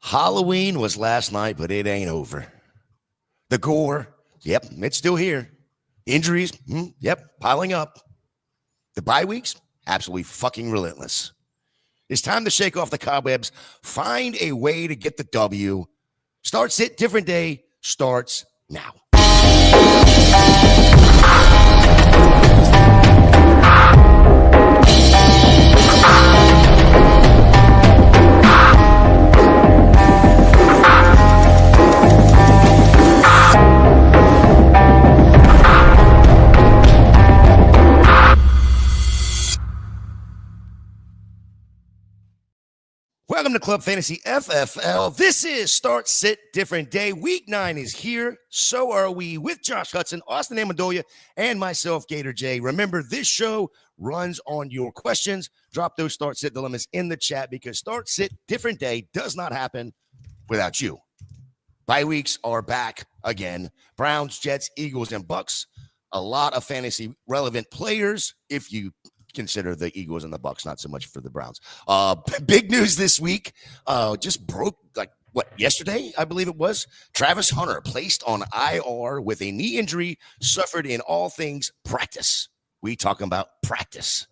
Halloween was last night, but it ain't over. The gore, yep, it's still here. Injuries, yep, piling up. The bye weeks, absolutely fucking relentless. It's time to shake off the cobwebs, find a way to get the W. Start Sit Different Day starts now. Welcome to Club Fantasy FFL. This is Start Sit Different Day. Week 9 is here. So are we with Josh Hudson, Austin Amendola, and myself, Gator J. Remember, this show runs on your questions. Drop those Start Sit dilemmas in the chat because Start Sit Different Day does not happen without you. Bye weeks are back again. Browns, Jets, Eagles, and Bucks. A lot of fantasy relevant players if you consider the Eagles and the Bucks, not so much for the Browns. Big news this week. Just broke yesterday, I believe it was. Travis Hunter placed on IR with a knee injury suffered in all things practice. We talking about practice.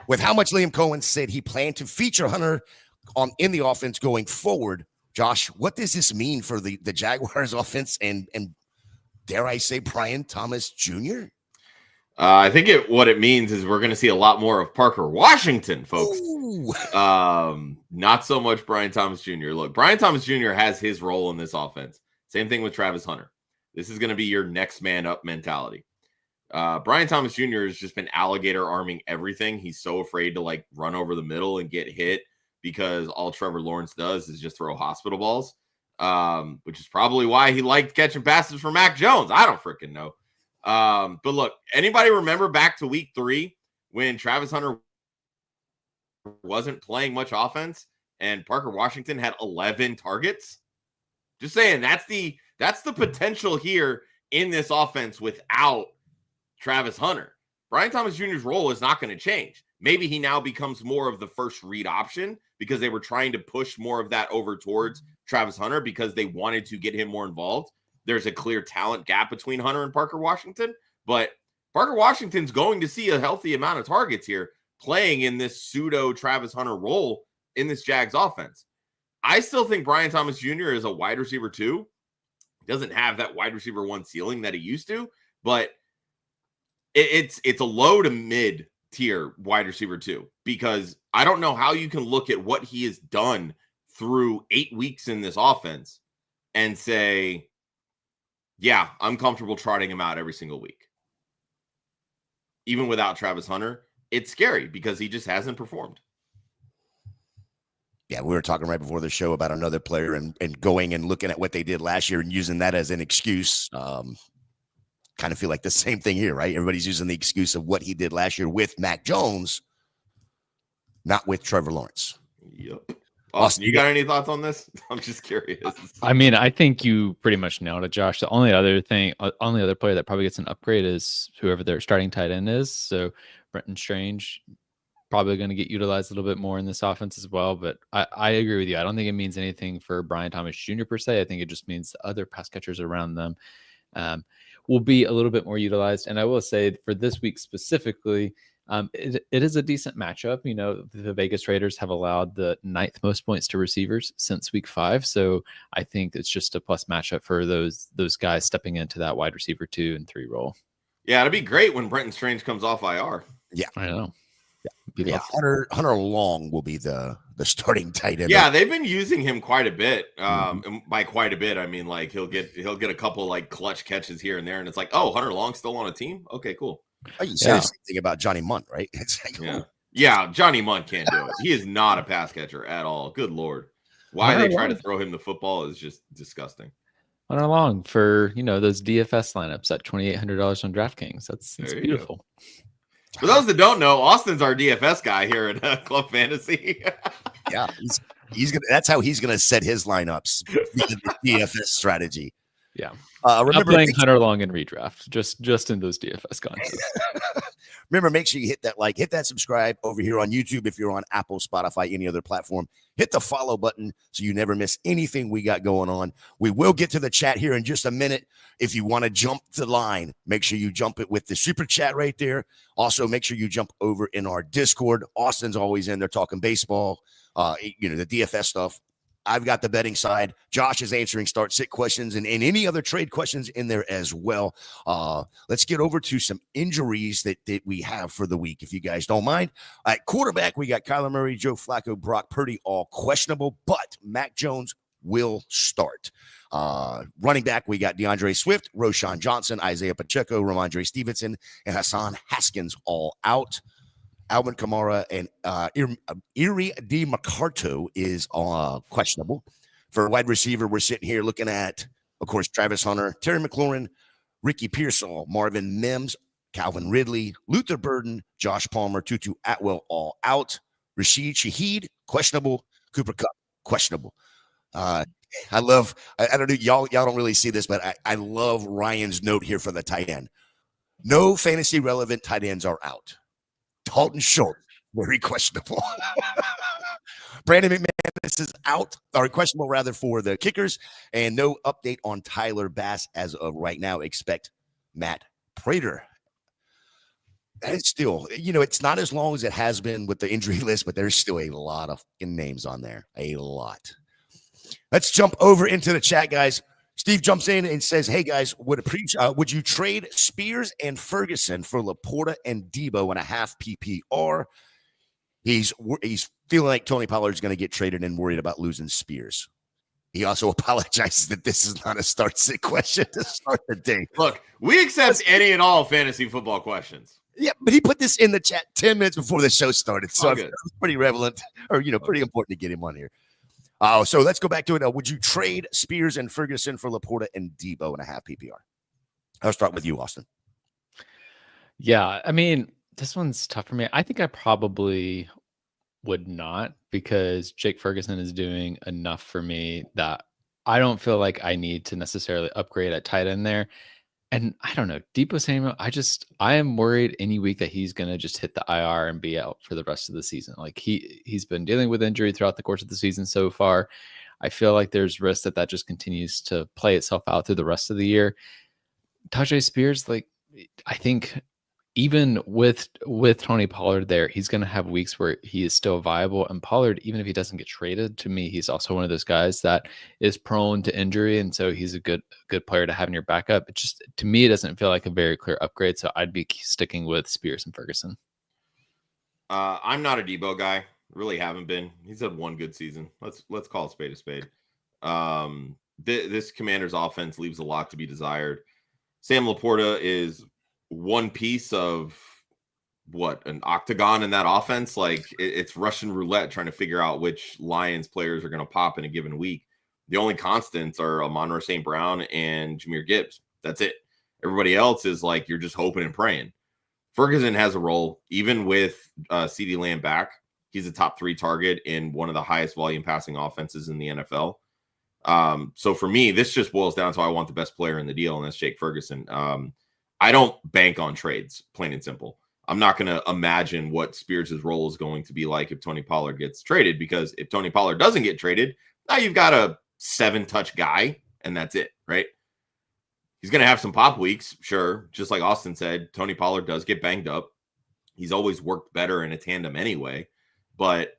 With how much Liam Cohen said he planned to feature Hunter in the offense going forward. Josh, what does this mean for the Jaguars offense and dare I say Brian Thomas Jr.? I think what it means is we're going to see a lot more of Parker Washington, folks. Not so much Brian Thomas Jr. Look, Brian Thomas Jr. has his role in this offense. Same thing with Travis Hunter. This is going to be your next man up mentality. Brian Thomas Jr. has just been alligator arming everything. He's so afraid to run over the middle and get hit because all Trevor Lawrence does is just throw hospital balls, which is probably why he liked catching passes from Mac Jones. I don't freaking know. But look, anybody remember back to week 3 when Travis Hunter wasn't playing much offense and Parker Washington had 11 targets? Just saying, that's the potential here in this offense without Travis Hunter. Brian Thomas Jr.'s role is not going to change. Maybe he now becomes more of the first read option because they were trying to push more of that over towards Travis Hunter because they wanted to get him more involved. There's a clear talent gap between Hunter and Parker Washington, but Parker Washington's going to see a healthy amount of targets here playing in this pseudo Travis Hunter role in this Jags offense. I still think Brian Thomas Jr. is a wide receiver 2. Doesn't have that wide receiver 1 ceiling that he used to, but it's a low to mid tier wide receiver 2 because I don't know how you can look at what he has done through 8 weeks in this offense and say, yeah, I'm comfortable trotting him out every single week. Even without Travis Hunter, it's scary because he just hasn't performed. Yeah, we were talking right before the show about another player and going and looking at what they did last year and using that as an excuse. Kind of feel like the same thing here, right? Everybody's using the excuse of what he did last year with Mac Jones, not with Trevor Lawrence. Yep. Austin, you got any thoughts on this? I'm just curious. I mean, I think you pretty much nailed it, Josh. The only other player that probably gets an upgrade is whoever their starting tight end is. So Brenton Strange probably going to get utilized a little bit more in this offense as well. But I agree with you. I don't think it means anything for Brian Thomas Jr. per se. I think it just means the other pass catchers around them will be a little bit more utilized. And I will say for this week specifically, it is a decent matchup. You know, the Vegas Raiders have allowed the 9th most points to receivers since week 5. So I think it's just a plus matchup for those guys stepping into that wide receiver 2 and 3 role. Yeah, it'd be great when Brenton Strange comes off IR. Yeah, I know. Yeah, Hunter Long will be the starting tight end. Yeah, they've been using him quite a bit. And by quite a bit, I mean he'll get a couple clutch catches here and there, and it's like, oh, Hunter Long's still on a team. Okay, cool. Oh, you said the same thing about Johnny Munt, right? It's like, yeah, Johnny Munt can't do it. He is not a pass catcher at all. Good Lord. Why they try to throw him the football is just disgusting. Hunter Long for, those DFS lineups at $2,800 on DraftKings. That's beautiful. Go. For those that don't know, Austin's our DFS guy here at Club Fantasy. Yeah, he's gonna. That's how he's gonna set his lineups. The DFS strategy. Yeah. Remember, Not playing Hunter Long in redraft, just in those DFS contests. Remember, make sure you hit that like, hit that subscribe over here on YouTube. If you're on Apple, Spotify, any other platform, hit the follow button so you never miss anything we got going on. We will get to the chat here in just a minute. If you want to jump the line, make sure you jump it with the super chat right there. Also, make sure you jump over in our Discord. Austin's always in there talking baseball, the DFS stuff. I've got the betting side. Josh is answering start sit questions and any other trade questions in there as well. Let's get over to some injuries that we have for the week, if you guys don't mind. At quarterback, we got Kyler Murray, Joe Flacco, Brock Purdy, all questionable, but Mac Jones will start. Running back, we got DeAndre Swift, Roshan Johnson, Isaiah Pacheco, Ramondre Stevenson, and Hassan Haskins all out. Alvin Kamara and Erie DiMarcato is questionable. For wide receiver, we're sitting here looking at, of course, Travis Hunter, Terry McLaurin, Ricky Pearsall, Marvin Mims, Calvin Ridley, Luther Burden, Josh Palmer, Tutu Atwell all out. Rashid Shaheed, questionable. Cooper Kupp, questionable. I don't know, y'all don't really see this, but I love Ryan's note here for the tight end. No fantasy relevant tight ends are out. Dalton Schultz, very questionable. Brandon McManus is out, or questionable rather, for the kickers, and no update on Tyler Bass as of right now. Expect Matt Prater. And it's still, it's not as long as it has been with the injury list, but there's still a lot of names on there. A lot. Let's jump over into the chat, guys. Steve jumps in and says, hey, guys, would you trade Spears and Ferguson for Laporta and Debo in a half PPR? He's feeling like Tony Pollard is going to get traded and worried about losing Spears. He also apologizes that this is not a start-sit question to start the day. Look, we accept any and all fantasy football questions. Yeah, but he put this in the chat 10 minutes before the show started, so it's pretty relevant, or, pretty important to get him on here. So let's go back to it. Would you trade Spears and Ferguson for Laporta and Debo in a half PPR? I'll start with you, Austin. Yeah, I mean, this one's tough for me. I think I probably would not, because Jake Ferguson is doing enough for me that I don't feel like I need to necessarily upgrade at tight end there. And I don't know, Deebo Samuel, I am worried any week that he's going to just hit the IR and be out for the rest of the season. Like he's been dealing with injury throughout the course of the season so far. I feel like there's risk that just continues to play itself out through the rest of the year. Tajay Spears, I think even with Tony Pollard there, he's going to have weeks where he is still viable. And Pollard, even if he doesn't get traded, to me, he's also one of those guys that is prone to injury. And so he's a good player to have in your backup. It just, to me, it doesn't feel like a very clear upgrade. So I'd be sticking with Spears and Ferguson. I'm not a Debo guy. Really haven't been. He's had one good season. Let's call a spade a spade. This Commanders offense leaves a lot to be desired. Sam Laporta is one piece of an octagon in that offense. It's Russian roulette trying to figure out which Lions players are going to pop in a given week. The only constants are Amon-Ra St. Brown and Jahmyr Gibbs. That's it. Everybody else is you're just hoping and praying. Ferguson has a role, even with CeeDee Lamb back. He's a top 3 target in one of the highest volume passing offenses in the NFL. So for me, this just boils down to I want the best player in the deal, and that's Jake Ferguson. I don't bank on trades, plain and simple. I'm not going to imagine what Spears' role is going to be like if Tony Pollard gets traded, because if Tony Pollard doesn't get traded, now you've got a 7-touch guy, and that's it, right? He's going to have some pop weeks, sure. Just like Austin said, Tony Pollard does get banged up. He's always worked better in a tandem anyway, but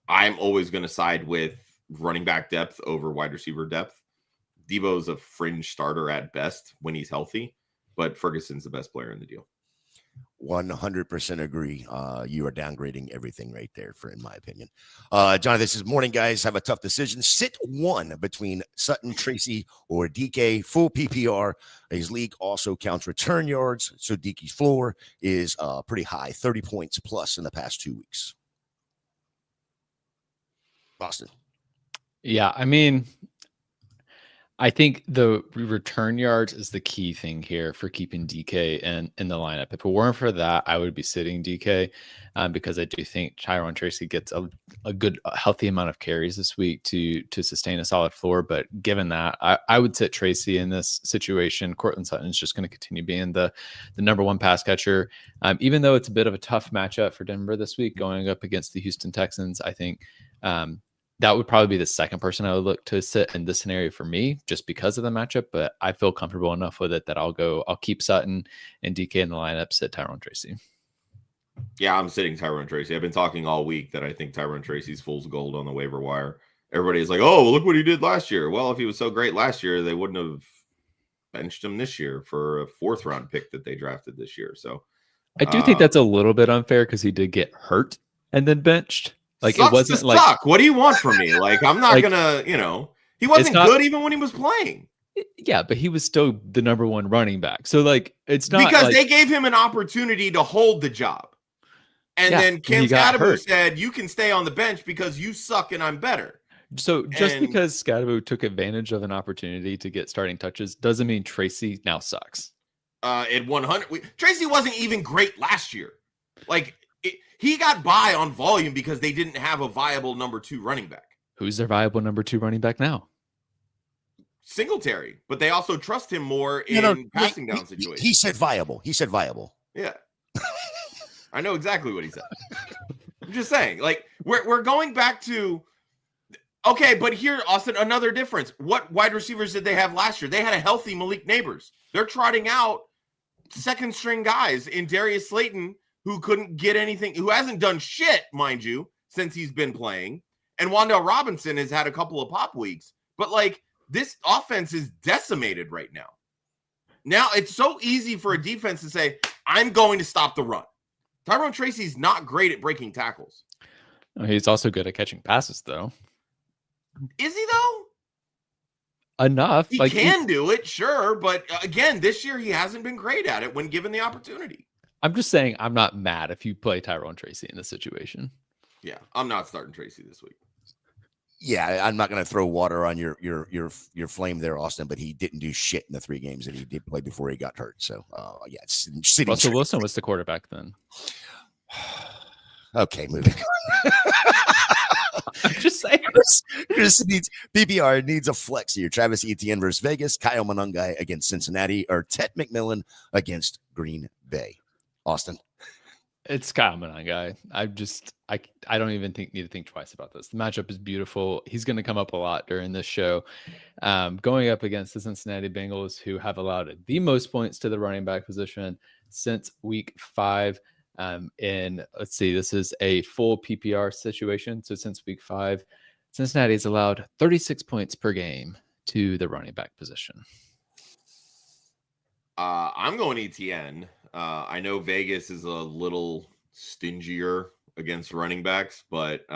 I'm always going to side with running back depth over wide receiver depth. Debo's a fringe starter at best when he's healthy, but Ferguson's the best player in the deal. 100% agree. You are downgrading everything right there, in my opinion. Jonathan, this is morning, guys. Have a tough decision. Sit one between Sutton, Tracy, or DK. Full PPR. His league also counts return yards, so DK's floor is pretty high, 30 points plus in the past 2 weeks. Boston. Yeah, I mean, I think the return yards is the key thing here for keeping DK in the lineup. If it weren't for that, I would be sitting DK because I do think Tyrone Tracy gets a good, healthy amount of carries this week to sustain a solid floor. But given that, I would sit Tracy in this situation. Cortland Sutton is just going to continue being the number one pass catcher. Even though it's a bit of a tough matchup for Denver this week going up against the Houston Texans, I think that would probably be the second person I would look to sit in this scenario for me, just because of the matchup. But I feel comfortable enough with it that I'll keep Sutton and DK in the lineup, sit Tyrone Tracy. Yeah, I'm sitting Tyrone Tracy. I've been talking all week that I think Tyrone Tracy's fool's gold on the waiver wire. Everybody's like, oh, well, look what he did last year. Well, if he was so great last year, they wouldn't have benched him this year for a 4th round pick that they drafted this year. So I do think that's a little bit unfair because he did get hurt and then benched. Like, it wasn't like, suck. What do you want from me? Like, I'm not gonna, he wasn't good even when he was playing. Yeah, but he was still the number one running back. So, like, it's not because they gave him an opportunity to hold the job. And then Ken Scadaboo said, you can stay on the bench because you suck and I'm better. So just because Scadaboo took advantage of an opportunity to get starting touches doesn't mean Tracy now sucks. At 100, Tracy wasn't even great last year. Like, he got by on volume because they didn't have a viable number 2 running back. Who's their viable number 2 running back now? Singletary, but they also trust him more in passing down situations. He said viable. Yeah. I know exactly what he said. I'm just saying, like, we're going back to, okay, but here, Austin, another difference. What wide receivers did they have last year? They had a healthy Malik Neighbors. They're trotting out second string guys in Darius Slayton, who couldn't get anything, who hasn't done shit, mind you, since he's been playing. And Wan'Dale Robinson has had a couple of pop weeks. But, like, this offense is decimated right now. Now, it's so easy for a defense to say, I'm going to stop the run. Tyrone Tracy's not great at breaking tackles. He's also good at catching passes, though. Is he, though? Enough. He can do it, sure. But, again, this year he hasn't been great at it when given the opportunity. I'm just saying I'm not mad if you play Tyrone Tracy in this situation. Yeah, I'm not starting Tracy this week. Yeah, I'm not going to throw water on your flame there, Austin, but he didn't do shit in the 3 games that he did play before he got hurt. So, yeah, it's Russell Wilson was the quarterback then. Okay, moving on. I'm just saying. Chris needs a flex here. Travis Etienne versus Vegas, Kyle Monangai against Cincinnati, or Ted McMillan against Green Bay. Austin. It's Kyle Monangai. I don't even need to think twice about this. The matchup is beautiful. He's going to come up a lot during this show. Going up against the Cincinnati Bengals, who have allowed the most points to the running back position since week 5. And let's see, this is a full PPR situation. So since week 5, Cincinnati has allowed 36 points per game to the running back position. I'm going ETN. I know Vegas is a little stingier against running backs, but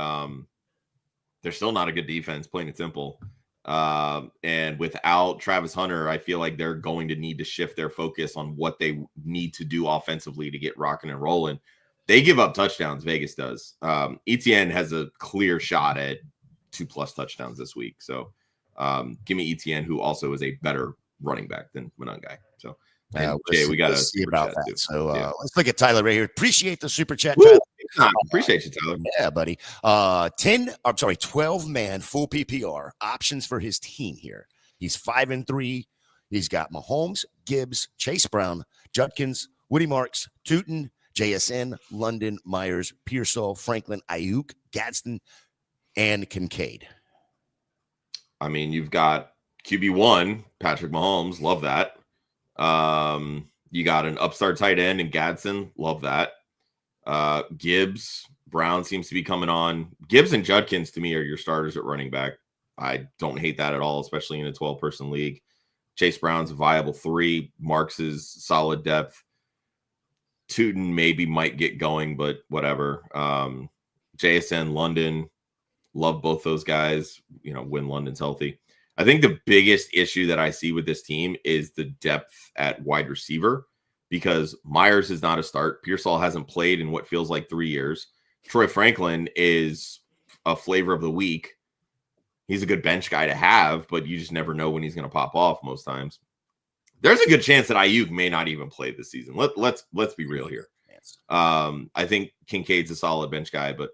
they're still not a good defense, plain and simple. And without Travis Hunter, I feel like they're going to need to shift their focus on what they need to do offensively to get rocking and rolling. They give up touchdowns, Vegas does. ETN has a clear shot at 2+ touchdowns this week. So give me ETN, who also is a better running back than Monangai. So we got to see about that. Too. So let's look at Tyler right here. Appreciate the super chat, Tyler. Appreciate you, Tyler. Yeah, buddy. 12-man full PPR options for his team here. He's 5-3. He's got Mahomes, Gibbs, Chase Brown, Judkins, Woody Marks, Tootin, JSN, London, Myers, Pearsall, Franklin, Ayuk, Gadsden, and Kincaid. I mean, you've got QB1, Patrick Mahomes. Love that. You got an upstart tight end in Gadsden. Love that. Gibbs, Brown seems to be coming on. Gibbs and Judkins to me are your starters at running back. I don't hate that at all, especially in a 12-person league. Chase Brown's a viable 3. Marks is solid depth. Tootin maybe might get going, but whatever. JSN, London, love both those guys, when London's healthy. I think the biggest issue that I see with this team is the depth at wide receiver, because Myers is not a start. Pearsall hasn't played in what feels like 3 years. Troy Franklin is a flavor of the week. he's a good bench guy to have, but you just never know when he's going to pop off most times. There's a good chance that Ayuk may not even play this season. Let's be real here. I think Kincaid's a solid bench guy, but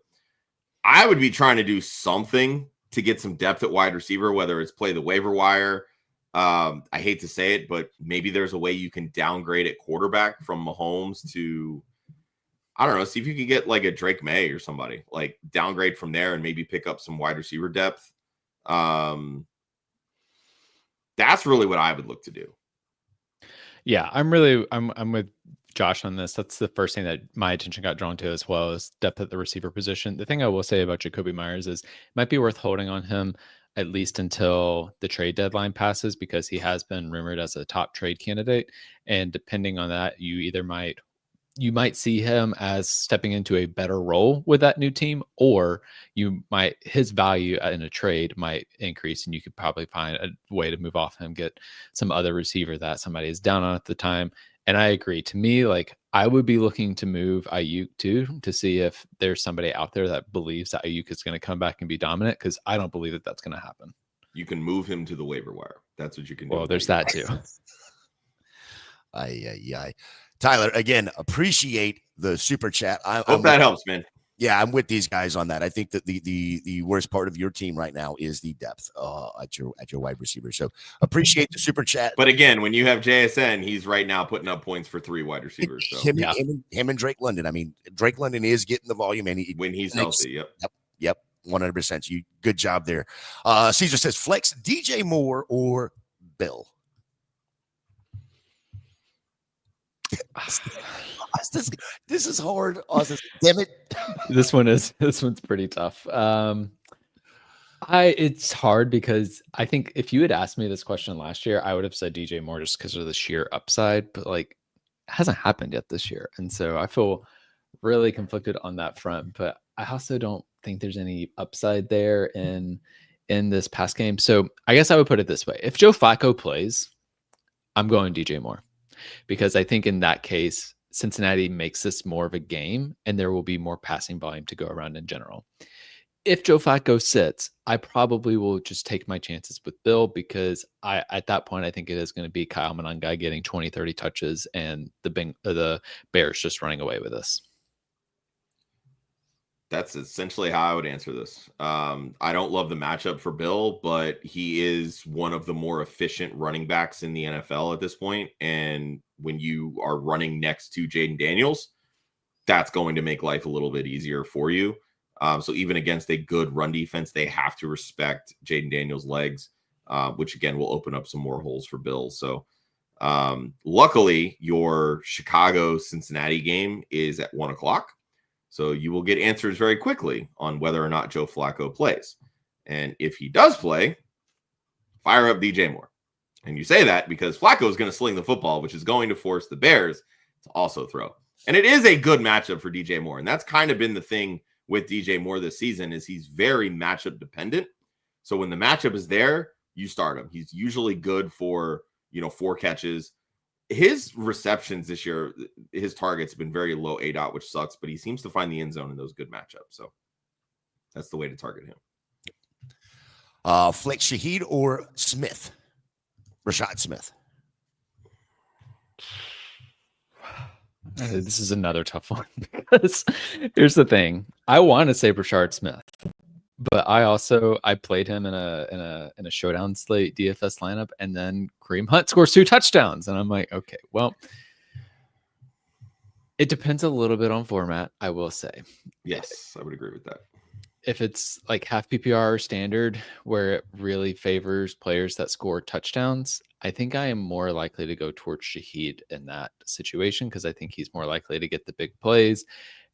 I would be trying to do something to get some depth at wide receiver, whether it's play the waiver wire. I hate to say it, but maybe there's a way you can downgrade at quarterback from Mahomes to, I don't know, see if you could get like a Drake May or somebody, like downgrade from there and maybe pick up some wide receiver depth. That's really what I would look to do. Yeah, I'm with Josh on this. That's the first thing that my attention got drawn to, as well as depth at the receiver position. The thing I will say about Jacoby Myers is it might be worth holding on him at least until the trade deadline passes, because he has been rumored as a top trade candidate. And depending on that, you might see him as stepping into a better role with that new team, or his value in a trade might increase, and you could probably find a way to move off him, get some other receiver that somebody is down on at the time. And I agree. To me, like, I would be looking to move Ayuk too, to see if there's somebody out there that believes that Ayuk is going to come back and be dominant, because I don't believe that that's going to happen. You can move him to the waiver wire. That's what you can do. Well, there's that too. Tyler, again, appreciate the super chat. Hope that helps, man. Yeah, I'm with these guys on that. I think that the worst part of your team right now is the depth at your wide receiver. So appreciate the super chat. But again, when you have JSN, he's right now putting up points for 3 wide receivers. So. Him and Drake London. I mean, Drake London is getting the volume, and when he's healthy. Yep, 100%. You good job there. Caesar says flex DJ Moore or Bill. This is hard. Austin, damn it. This one's pretty tough. It's hard because I think if you had asked me this question last year, I would have said DJ Moore just because of the sheer upside, but like it hasn't happened yet this year. And so I feel really conflicted on that front, but I also don't think there's any upside there in this pass game. So I guess I would put it this way. If Joe Flacco plays, I'm going DJ Moore, because I think in that case, Cincinnati makes this more of a game and there will be more passing volume to go around in general. If Joe Flacco sits, I probably will just take my chances with Bill, because at that point, I think it is going to be Kyle Monangai getting 20, 30 touches and the Bears just running away with this. That's essentially how I would answer this. I don't love the matchup for Bill, but he is one of the more efficient running backs in the NFL at this point. And when you are running next to Jaden Daniels, that's going to make life a little bit easier for you. So even against a good run defense, they have to respect Jaden Daniels' legs, which again will open up some more holes for Bill. So luckily, your Chicago-Cincinnati game is at 1:00. So you will get answers very quickly on whether or not Joe Flacco plays. And if he does play, fire up DJ Moore. And you say that because Flacco is going to sling the football, which is going to force the Bears to also throw. And it is a good matchup for DJ Moore. And that's kind of been the thing with DJ Moore this season, is he's very matchup dependent. So when the matchup is there, you start him. He's usually good for, 4 catches. His receptions this year, his targets have been very low ADOT, which sucks, but he seems to find the end zone in those good matchups. So that's the way to target him. Flex Shaheed or Smith? Rashad Smith. This is another tough one, because here's the thing. I want to say Rashad Smith, but I played him in a showdown slate DFS lineup, and then Kareem Hunt scores 2 touchdowns, and I'm like, okay, well, it depends a little bit on format, I will say. Yes, I would agree with that. If it's like half PPR or standard, where it really favors players that score touchdowns, I think I am more likely to go towards Shaheed in that situation, because I think he's more likely to get the big plays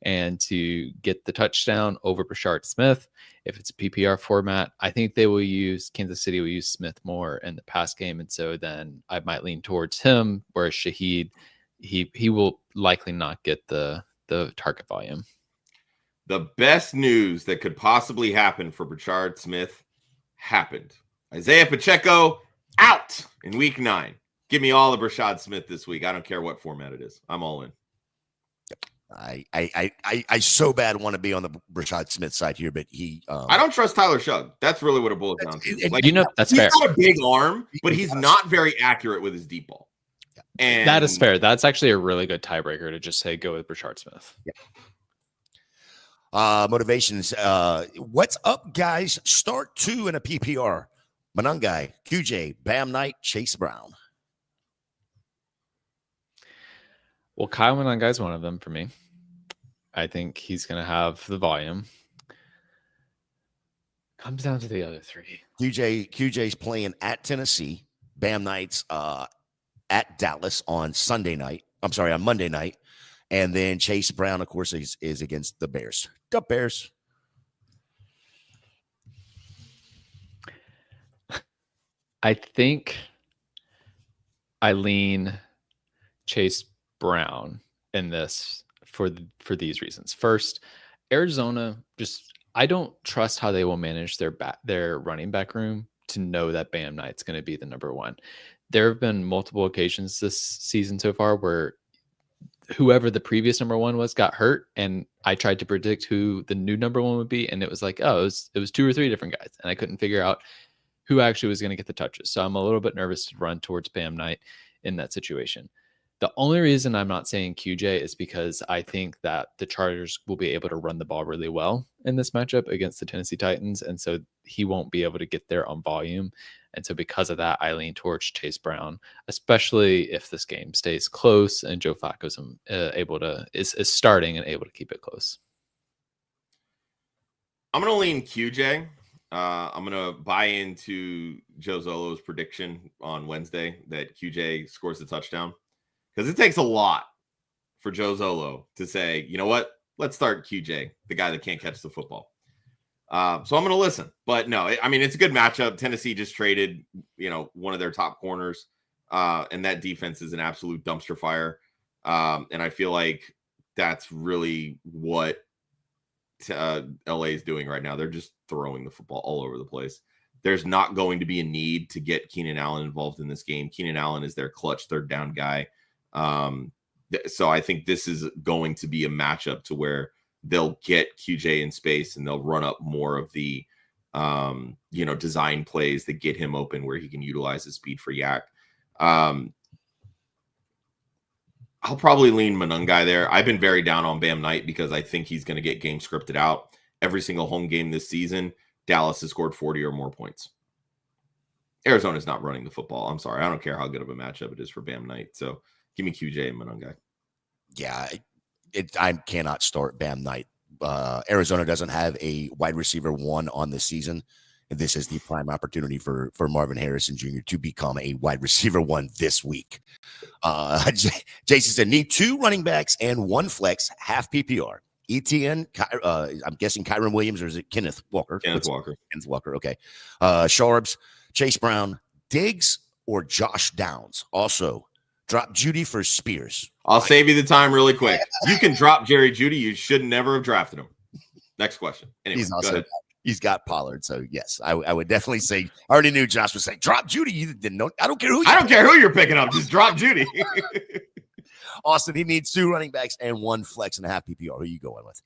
and to get the touchdown over Rashard Smith. If it's a PPR format, I think Kansas City will use Smith more in the pass game. And so then I might lean towards him, whereas Shaheed, he will likely not get the target volume. The best news that could possibly happen for Rashard Smith happened. Isaiah Pacheco out in week 9. Give me all of Rashad Smith this week. I don't care what format it is. I'm all in. I so bad want to be on the Rashad Smith side here, but he. I don't trust Tyler Shug. That's really what it boils down to. Like, that's he's fair. got a big arm, but he's not very accurate with his deep ball. And that is fair. That's actually a really good tiebreaker to just say go with Rashard Smith. Yeah. Motivations. What's up, guys? Start 2 in a PPR. Monangai, QJ, Bam Knight, Chase Brown. Well, Kyle Monangai is one of them for me. I think he's going to have the volume. Comes down to the other 3. QJ's playing at Tennessee. Bam Knight's at Dallas on Sunday night. I'm sorry, on Monday night. And then Chase Brown, of course, is against the Bears. The Bears. I think I lean Chase Brown in this for these reasons. First, Arizona, I don't trust how they will manage their running back room to know that Bam Knight's going to be the number 1. There have been multiple occasions this season so far where whoever the previous number 1 was got hurt, and I tried to predict who the new number 1 would be, and it was like, oh, it was 2 or 3 different guys, and I couldn't figure out who actually was going to get the touches. So I'm a little bit nervous to run towards Bam Knight in that situation. The only reason I'm not saying QJ is because I think that the Chargers will be able to run the ball really well in this matchup against the Tennessee Titans, and so he won't be able to get there on volume. And so because of that, I lean towards Chase Brown, especially if this game stays close and Joe Flacco's is starting and able to keep it close. I'm going to lean QJ. I'm going to buy into Joe Zolo's prediction on Wednesday that QJ scores a touchdown, because it takes a lot for Joe Zolo to say, you know what, let's start QJ, the guy that can't catch the football. So I'm going to listen. But no, it's a good matchup. Tennessee just traded, one of their top corners, and that defense is an absolute dumpster fire. And I feel like that's really what LA is doing right now. They're just throwing the football all over the place. There's not going to be a need to get Keenan Allen involved in this game. Keenan Allen is their clutch third down guy. So I think this is going to be a matchup to where they'll get QJ in space and they'll run up more of the, design plays that get him open where he can utilize his speed for yak. I'll probably lean Monangai there. I've been very down on Bam Knight because I think he's going to get game scripted out. Every single home game this season, Dallas has scored 40 or more points. Arizona's not running the football. I'm sorry. I don't care how good of a matchup it is for Bam Knight. So give me QJ and Monangai. Yeah, I cannot start Bam Knight. Arizona doesn't have a wide receiver 1 on the season. And this is the prime opportunity for Marvin Harrison Jr. to become a wide receiver 1 this week. Jason said, need 2 running backs and 1 flex, half PPR. ETN, I'm guessing Kyron Williams, or is it Kenneth Walker? Kenneth Walker, okay. Sharps, Chase Brown, Diggs, or Josh Downs. Also, drop Judy for Spears. I'll save you the time really quick. You can drop Jerry Judy. You should never have drafted him. Next question. Anyway, he's got Pollard. So yes, I would definitely say. I already knew Josh would say drop Judy. You didn't know. I don't care who you're picking up. Just drop Judy. Austin, he needs 2 running backs and 1 flex and a half PPR. Who are you going with?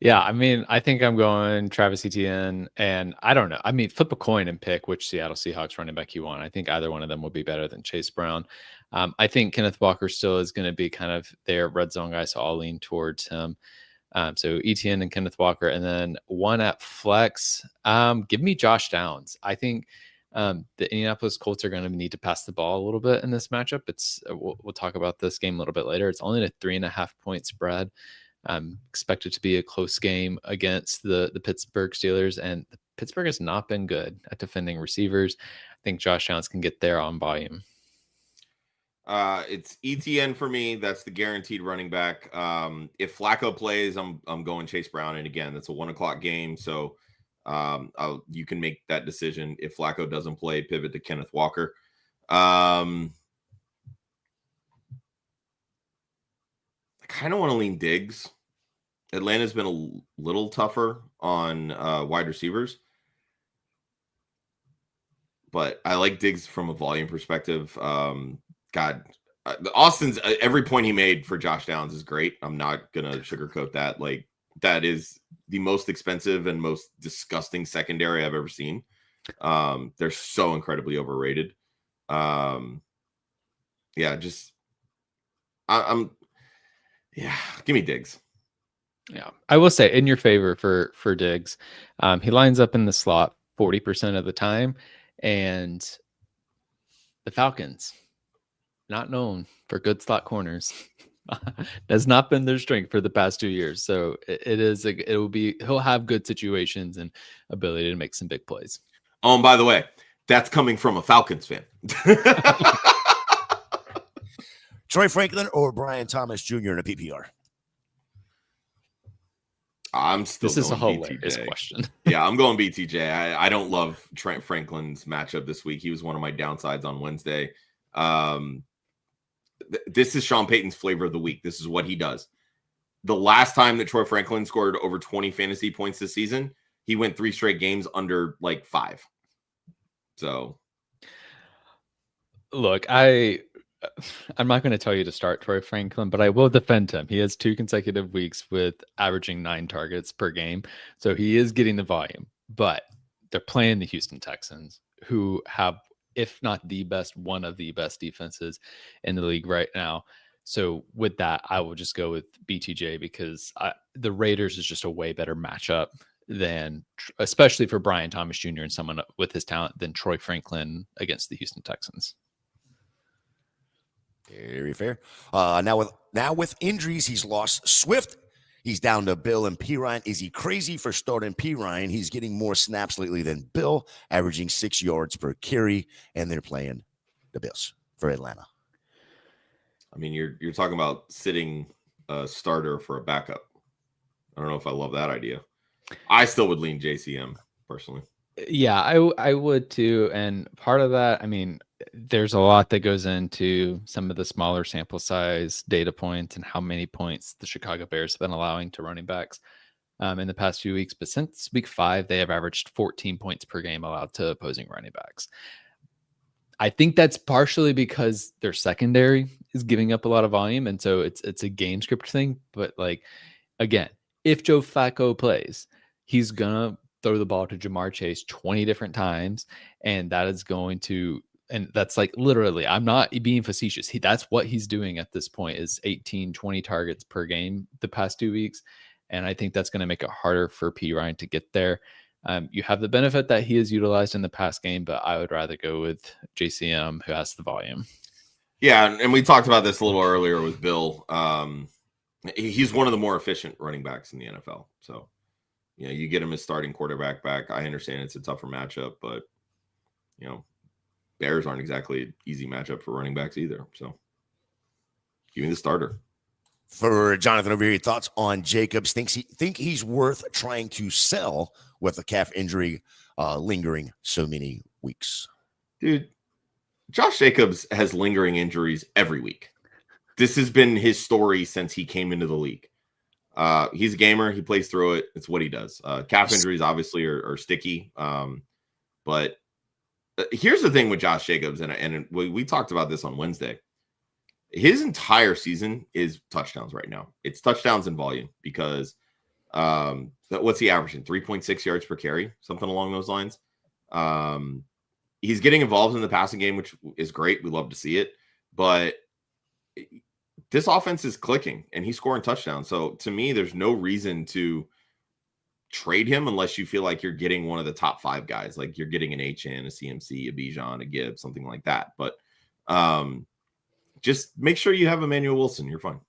Yeah, I think I'm going Travis Etienne, and I don't know. Flip a coin and pick which Seattle Seahawks running back you want. I think either one of them will be better than Chase Brown. I think Kenneth Walker still is going to be kind of their red zone guy, so I'll lean towards him. So Etienne and Kenneth Walker, and then 1 at flex. Give me Josh Downs. I think the Indianapolis Colts are going to need to pass the ball a little bit in this matchup. We'll talk about this game a little bit later. It's only a 3.5 point spread. Expected to be a close game against the Pittsburgh Steelers, and Pittsburgh has not been good at defending receivers. I think Josh Downs can get there on volume. It's ETN for me. That's the guaranteed running back. If Flacco plays, I'm going Chase Brown, and again, that's a 1:00 game, so you can make that decision. If Flacco doesn't play, pivot to Kenneth Walker. I kind of want to lean Diggs. Atlanta's been a little tougher on wide receivers, but I like Diggs from a volume perspective. Austin's every point he made for Josh Downs is great. I'm not gonna sugarcoat that. Like, that is the most expensive and most disgusting secondary I've ever seen. They're so incredibly overrated. Yeah, just I'm give me Diggs. Yeah, I will say in your favor for Diggs, he lines up in the slot 40% of the time, and the Falcons, not known for good slot corners, has not been their strength for the past 2 years. So he'll have good situations and ability to make some big plays. Oh, and by the way, that's coming from a Falcons fan. Troy Franklin or Brian Thomas Jr. in a PPR? I'm still. This is a going hilarious BTJ. question. Yeah, I'm going BTJ. I don't love Trent Franklin's matchup this week. He was one of my downsides on Wednesday. This is Sean Payton's flavor of the week. This is what he does. The last time that Troy Franklin scored over 20 fantasy points this season, he went 3 straight games under like 5. So, look, I'm not going to tell you to start Troy Franklin, but I will defend him. He has 2 consecutive weeks with averaging 9 targets per game. So he is getting the volume, but they're playing the Houston Texans, who have, if not the best, one of the best defenses in the league right now. So with that, I will just go with BTJ because the Raiders is just a way better matchup than, especially for Brian Thomas Jr. and someone with his talent, than Troy Franklin against the Houston Texans. Very fair. Now with injuries, he's lost Swift. He's down to Bill and Pirine. Is he crazy for starting Pirine? He's getting more snaps lately than Bill, averaging 6 yards per carry, and they're playing the Bills for Atlanta. I mean, you're talking about sitting a starter for a backup. I don't know if I love that idea. I still would lean JCM personally. Yeah, I would too. And part of that, I mean, there's a lot that goes into some of the smaller sample size data points and how many points the Chicago Bears have been allowing to running backs in the past few weeks. But since week 5, they have averaged 14 points per game allowed to opposing running backs. I think that's partially because their secondary is giving up a lot of volume. And so it's a game script thing. But like, again, if Joe Flacco plays, he's going to throw the ball to Jamar Chase 20 different times. And that is going to, and that's like literally, I'm not being facetious. That's what he's doing at this point is 18, 20 targets per game the past 2 weeks. And I think that's going to make it harder for Pirine to get there. You have the benefit that he is utilized in the pass game, but I would rather go with JCM, who has the volume. Yeah, and we talked about this a little earlier with Bill. He's one of the more efficient running backs in the NFL. So, you get him as starting quarterback back. I understand it's a tougher matchup, but, Bears aren't exactly an easy matchup for running backs either. So, give me the starter. For Jonathan over here, thoughts on Jacobs? Think he's worth trying to sell with a calf injury lingering so many weeks? Dude, Josh Jacobs has lingering injuries every week. This has been his story since he came into the league. He's a gamer. He plays through it. It's what he does. Calf injuries obviously are sticky. But here's the thing with Josh Jacobs, and we talked about this on Wednesday. His entire season is touchdowns right now. It's touchdowns and volume because what's he averaging? 3.6 yards per carry, something along those lines. He's getting involved in the passing game, which is great. We love to see it. But this offense is clicking, and he's scoring touchdowns. So to me, there's no reason to trade him unless you feel like you're getting one of the top 5 guys, like you're getting an HN, a CMC, a Bijan, a Gibbs, something like that. But just make sure you have Emmanuel Wilson. You're fine.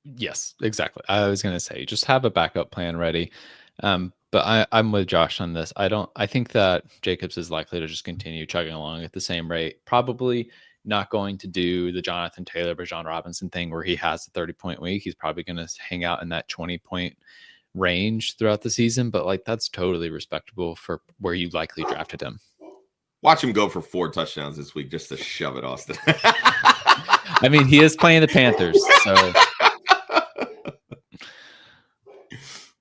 Yes, exactly. I was going to say, just have a backup plan ready. But I'm with Josh on this. I think that Jacobs is likely to just continue chugging along at the same rate. Probably not going to do the Jonathan Taylor, Bijan Robinson thing where he has a 30-point week. He's probably going to hang out in that 20-point range throughout the season. But like, that's totally respectable for where you likely drafted him. Watch him go for 4 touchdowns this week just to shove it, Austin. I mean, he is playing the Panthers, so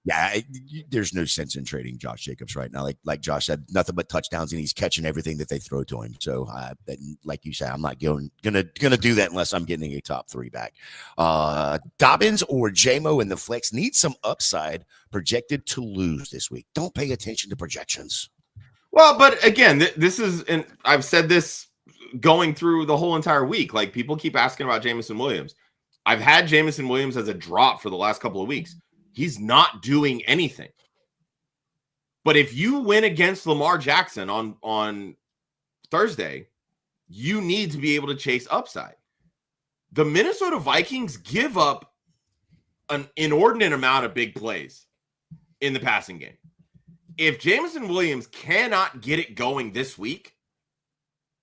Yeah, there's no sense in trading Josh Jacobs right now. Like Josh said, nothing but touchdowns, and he's catching everything that they throw to him. So, like you said, I'm not gonna do that unless I'm getting a top 3 back. Dobbins or JMO in the flex need some upside. Projected to lose this week. Don't pay attention to projections. Well, but again, this is, and I've said this going through the whole entire week. Like, people keep asking about Jameson Williams. I've had Jameson Williams as a drop for the last couple of weeks. He's not doing anything. But if you win against Lamar Jackson on Thursday, you need to be able to chase upside. The Minnesota Vikings give up an inordinate amount of big plays in the passing game. If Jameson Williams cannot get it going this week,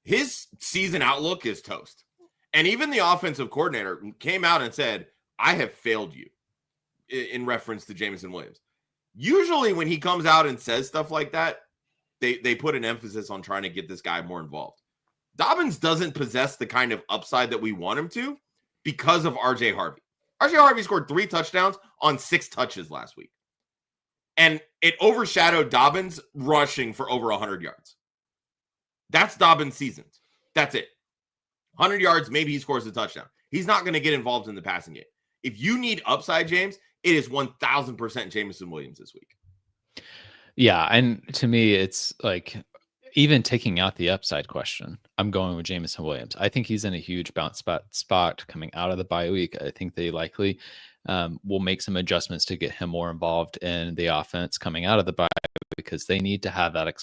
his season outlook is toast. And even the offensive coordinator came out and said, I have failed you, in reference to Jameson Williams. Usually when he comes out and says stuff like that, they put an emphasis on trying to get this guy more involved. Dobbins doesn't possess the kind of upside that we want him to because of RJ Harvey. RJ Harvey scored 3 touchdowns on 6 touches last week. And it overshadowed Dobbins rushing for over 100 yards. That's Dobbins' seasons. That's it. 100 yards, maybe he scores a touchdown. He's not going to get involved in the passing game. If you need upside, James, it is 1,000% Jameson Williams this week. Yeah, and to me, it's like, even taking out the upside question, I'm going with Jameson Williams. I think he's in a huge bounce spot coming out of the bye week. I think they likely will make some adjustments to get him more involved in the offense coming out of the bye, because they need to have that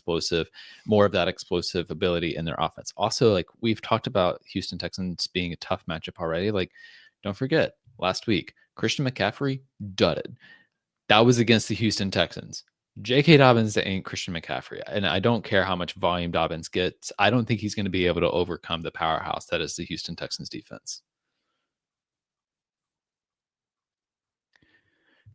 more of that explosive ability in their offense. Also, like, we've talked about Houston Texans being a tough matchup already. Like, don't forget, last week, Christian McCaffrey dudded. That was against the Houston Texans. J.K. Dobbins ain't Christian McCaffrey. And I don't care how much volume Dobbins gets. I don't think he's going to be able to overcome the powerhouse that is the Houston Texans defense.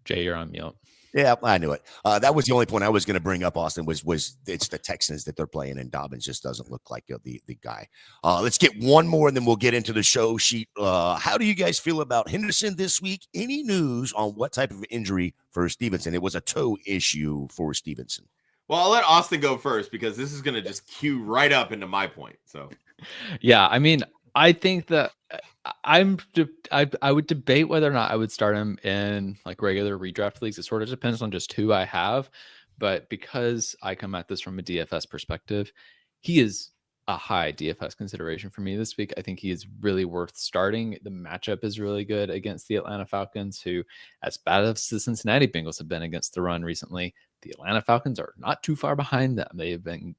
Jay, you're on mute. Yeah, I knew it. That was the only point I was going to bring up, Austin, was it's the Texans that they're playing, and Dobbins just doesn't look like the guy. Let's get one more, and then we'll get into the show sheet. How do you guys feel about Henderson this week? Any news on what type of injury for Stevenson? It was a toe issue for Stevenson. Well, I'll let Austin go first, because this is going to just cue right up into my point. So, yeah, I mean, I think that I would debate whether or not I would start him in like regular redraft leagues. It sort of depends on just who I have, but because I come at this from a DFS perspective, he is a high DFS consideration for me this week. I think he is really worth starting. The matchup is really good against the Atlanta Falcons, who, as bad as the Cincinnati Bengals have been against the run recently, the Atlanta Falcons are not too far behind them. They have been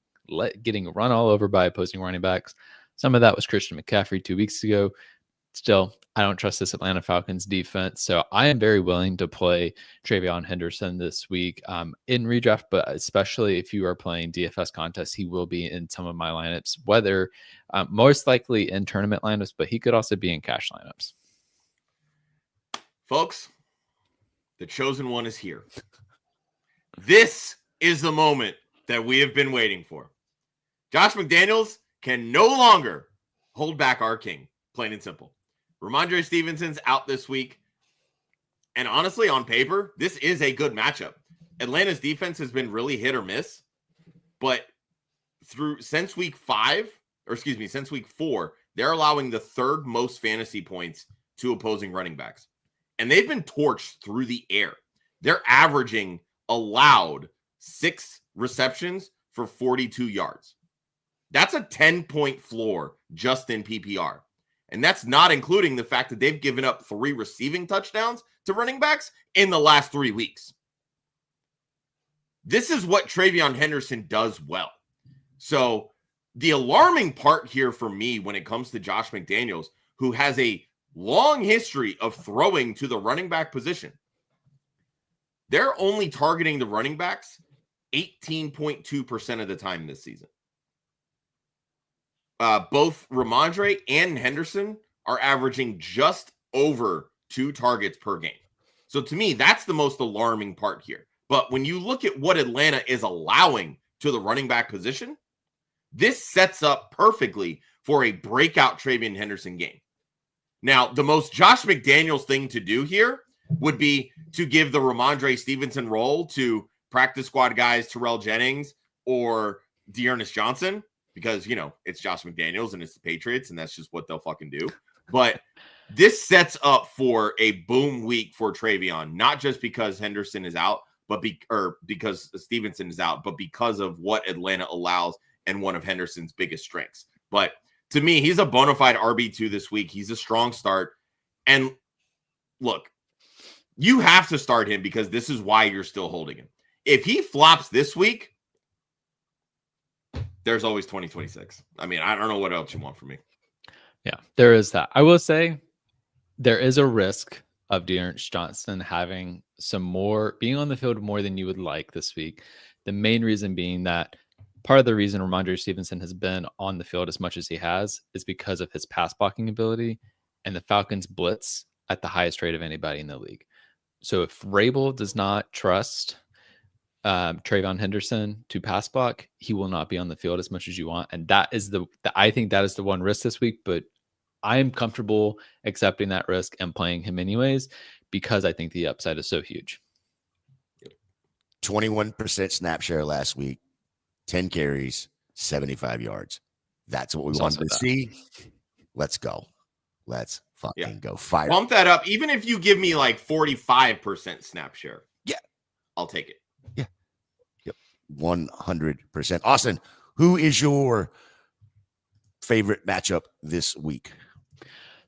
getting run all over by opposing running backs. Some of that was Christian McCaffrey 2 weeks ago. Still, I don't trust this Atlanta Falcons defense. So I am very willing to play TreVeyon Henderson this week in redraft, but especially if you are playing DFS contests, he will be in some of my lineups, whether most likely in tournament lineups, but he could also be in cash lineups. Folks, the chosen one is here. This is the moment that we have been waiting for. Josh McDaniels can no longer hold back our king, plain and simple. Ramondre Stevenson's out this week. And honestly, on paper, this is a good matchup. Atlanta's defense has been really hit or miss, but since week 4, they're allowing the 3rd most fantasy points to opposing running backs. And they've been torched through the air. They're averaging allowed 6 receptions for 42 yards. That's a 10-point floor just in PPR. And that's not including the fact that they've given up 3 receiving touchdowns to running backs in the last 3 weeks. This is what TreVeyon Henderson does well. So the alarming part here for me when it comes to Josh McDaniels, who has a long history of throwing to the running back position, they're only targeting the running backs 18.2% of the time this season. Both Ramondre and Henderson are averaging just over 2 targets per game. So to me, that's the most alarming part here. But when you look at what Atlanta is allowing to the running back position, this sets up perfectly for a breakout TreVeyon Henderson game. Now, the most Josh McDaniels thing to do here would be to give the Ramondre Stevenson role to practice squad guys Terrell Jennings or Dearness Johnson, because, you know, it's Josh McDaniels and it's the Patriots, and that's just what they'll fucking do. But this sets up for a boom week for TreVeyon, not just because Henderson is out, but because Stevenson is out, but because of what Atlanta allows and one of Henderson's biggest strengths. But to me, he's a bona fide RB2 this week. He's a strong start. And look, you have to start him because this is why you're still holding him. If he flops this week, there's always 2026. I mean, I don't know what else you want from me. Yeah, there is that. I will say there is a risk of Dearness Johnson having being on the field more than you would like this week. The main reason being that part of the reason Ramondre Stevenson has been on the field as much as he has is because of his pass blocking ability, and the Falcons blitz at the highest rate of anybody in the league. So if Rabel does not trust TreVeyon Henderson to pass block, he will not be on the field as much as you want. And that is I think that is the one risk this week, but I am comfortable accepting that risk and playing him anyways, because I think the upside is so huge. 21% snap share last week, 10 carries, 75 yards. That's what we wanted to see. Let's go. Let's fucking go. Fire. Bump that up. Even if you give me like 45% snap share. Yeah. I'll take it. Yeah. Yep. 100%. Austin, who is your favorite matchup this week?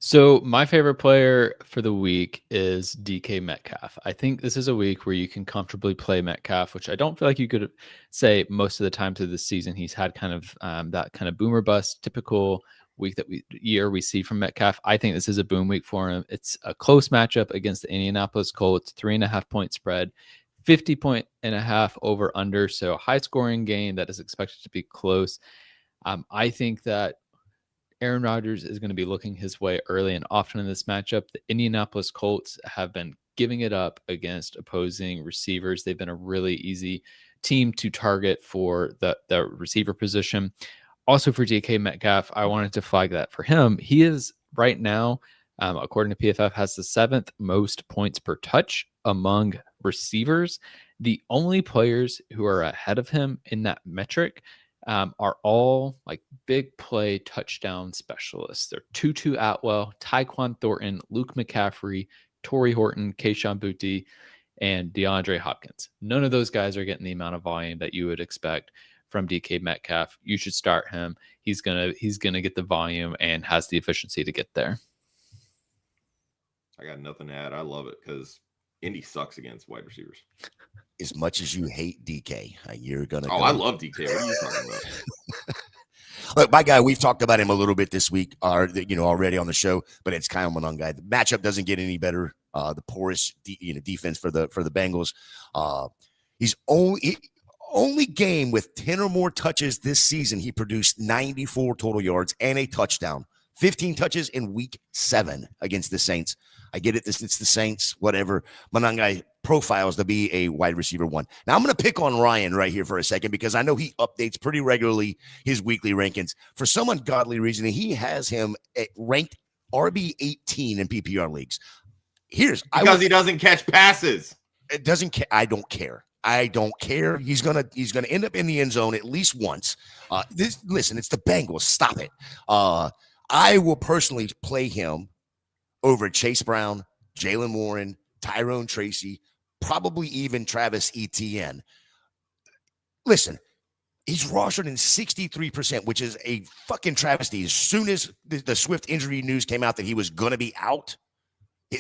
So my favorite player for the week is DK Metcalf. I think this is a week where you can comfortably play Metcalf, which I don't feel like you could say most of the time through this season. He's had kind of that kind of boomer bust typical week we see from Metcalf. I think this is a boom week for him. It's a close matchup against the Indianapolis Colts, 3.5 point spread, 50.5 over under. So high scoring game that is expected to be close. I think that Aaron Rodgers is going to be looking his way early and often in this matchup. The Indianapolis Colts have been giving it up against opposing receivers. They've been a really easy team to target for the receiver position. Also for DK Metcalf, I wanted to flag that for him. He is right now, according to PFF, has the 7th most points per touch among receivers. The only players who are ahead of him in that metric are all like big play touchdown specialists. They're Tutu Atwell, Tyquan Thornton, Luke McCaffrey, Torrey Horton, Kayshon Boutte, and DeAndre Hopkins. None of those guys are getting the amount of volume that you would expect from DK Metcalf. You should start him. He's gonna get the volume and has the efficiency to get there. I got nothing to add. I love it because Indy sucks against wide receivers. As much as you hate DK, you're gonna. I love DK. What are you talking about? Look, my guy, we've talked about him a little bit this week, already on the show. But it's Kyle Monangai. The matchup doesn't get any better. The poorest, defense for the Bengals. He's only game with 10 or more touches this season. He produced 94 total yards and a touchdown. 15 touches in week 7 against the Saints. I get it. It's the Saints, whatever. Monangai profiles to be a wide receiver 1. Now, I'm going to pick on Ryan right here for a second because I know he updates pretty regularly his weekly rankings. For some ungodly reason, he has him ranked RB 18 in PPR leagues. Because he doesn't catch passes. It doesn't care. I don't care. He's gonna end up in the end zone at least once. Listen, it's the Bengals. Stop it. I will personally play him over Chase Brown, Jalen Warren, Tyrone Tracy, probably even Travis Etienne. Listen, he's rostered in 63%, which is a fucking travesty. As soon as the Swift injury news came out that he was going to be out,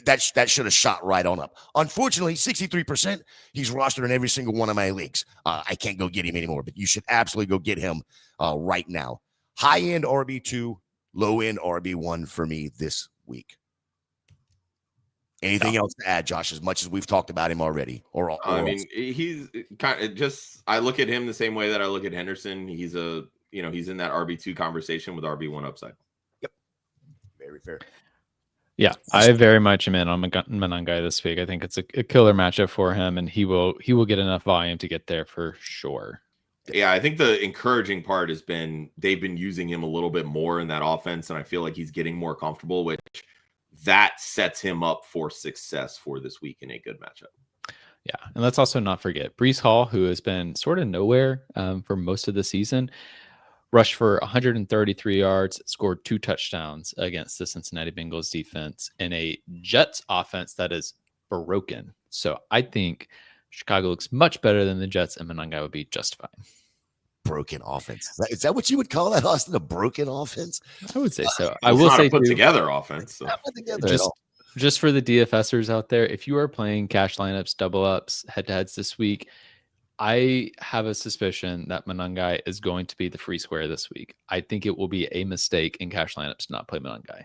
that should have shot right on up. Unfortunately, 63%, he's rostered in every single one of my leagues. I can't go get him anymore, but you should absolutely go get him right now. High-end RB2, low-end RB1 for me this week. Anything else to add, Josh, as much as we've talked about him already? I mean, he's kind of just, I look at him the same way that I look at Henderson. He's he's in that RB2 conversation with RB1 upside. Yep. Very fair. Yeah, I very much am in on Monangai this week. I think it's a killer matchup for him, and he will get enough volume to get there for sure. Yeah, I think the encouraging part has been they've been using him a little bit more in that offense, and I feel like he's getting more comfortable, which that sets him up for success for this week in a good matchup. Yeah, and let's also not forget Breece Hall, who has been sort of nowhere for most of the season, rushed for 133 yards, scored 2 touchdowns against the Cincinnati Bengals defense in a Jets offense that is broken. So I think Chicago looks much better than the Jets, and Monangai would be just fine. Broken offense. Is that what you would call that, Austin? A broken offense? I would say so. Well, I will not say a put too, together offense. So. Not put together at all. just for the DFSers out there, if you are playing cash lineups, double ups, head to heads this week, I have a suspicion that Monangai is going to be the free square this week. I think it will be a mistake in cash lineups to not play Monangai.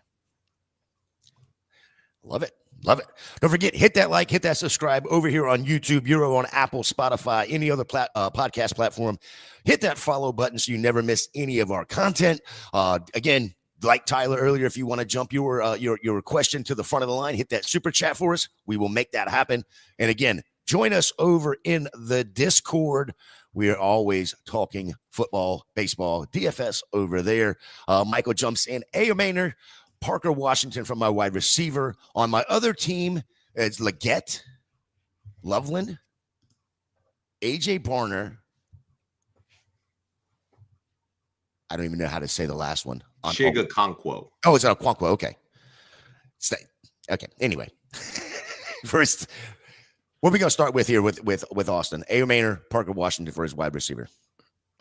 Love it. Love it. Don't forget, hit that like, hit that subscribe over here on YouTube, Euro on Apple, Spotify, any other podcast platform. Hit that follow button so you never miss any of our content. Again, like Tyler earlier, if you want to jump your question to the front of the line, hit that super chat for us. We will make that happen. And again, join us over in the Discord. We are always talking football, baseball, DFS over there. Michael jumps in. Maynard, Parker Washington from my wide receiver. On my other team, it's Leggett, Loveland, AJ Barner. I don't even know how to say the last one. Chiga Conquo. Oh, it's Okonkwo. Okay. Okay. Anyway, first, what are we going to start with here with Austin? Maynard, Parker Washington for his wide receiver.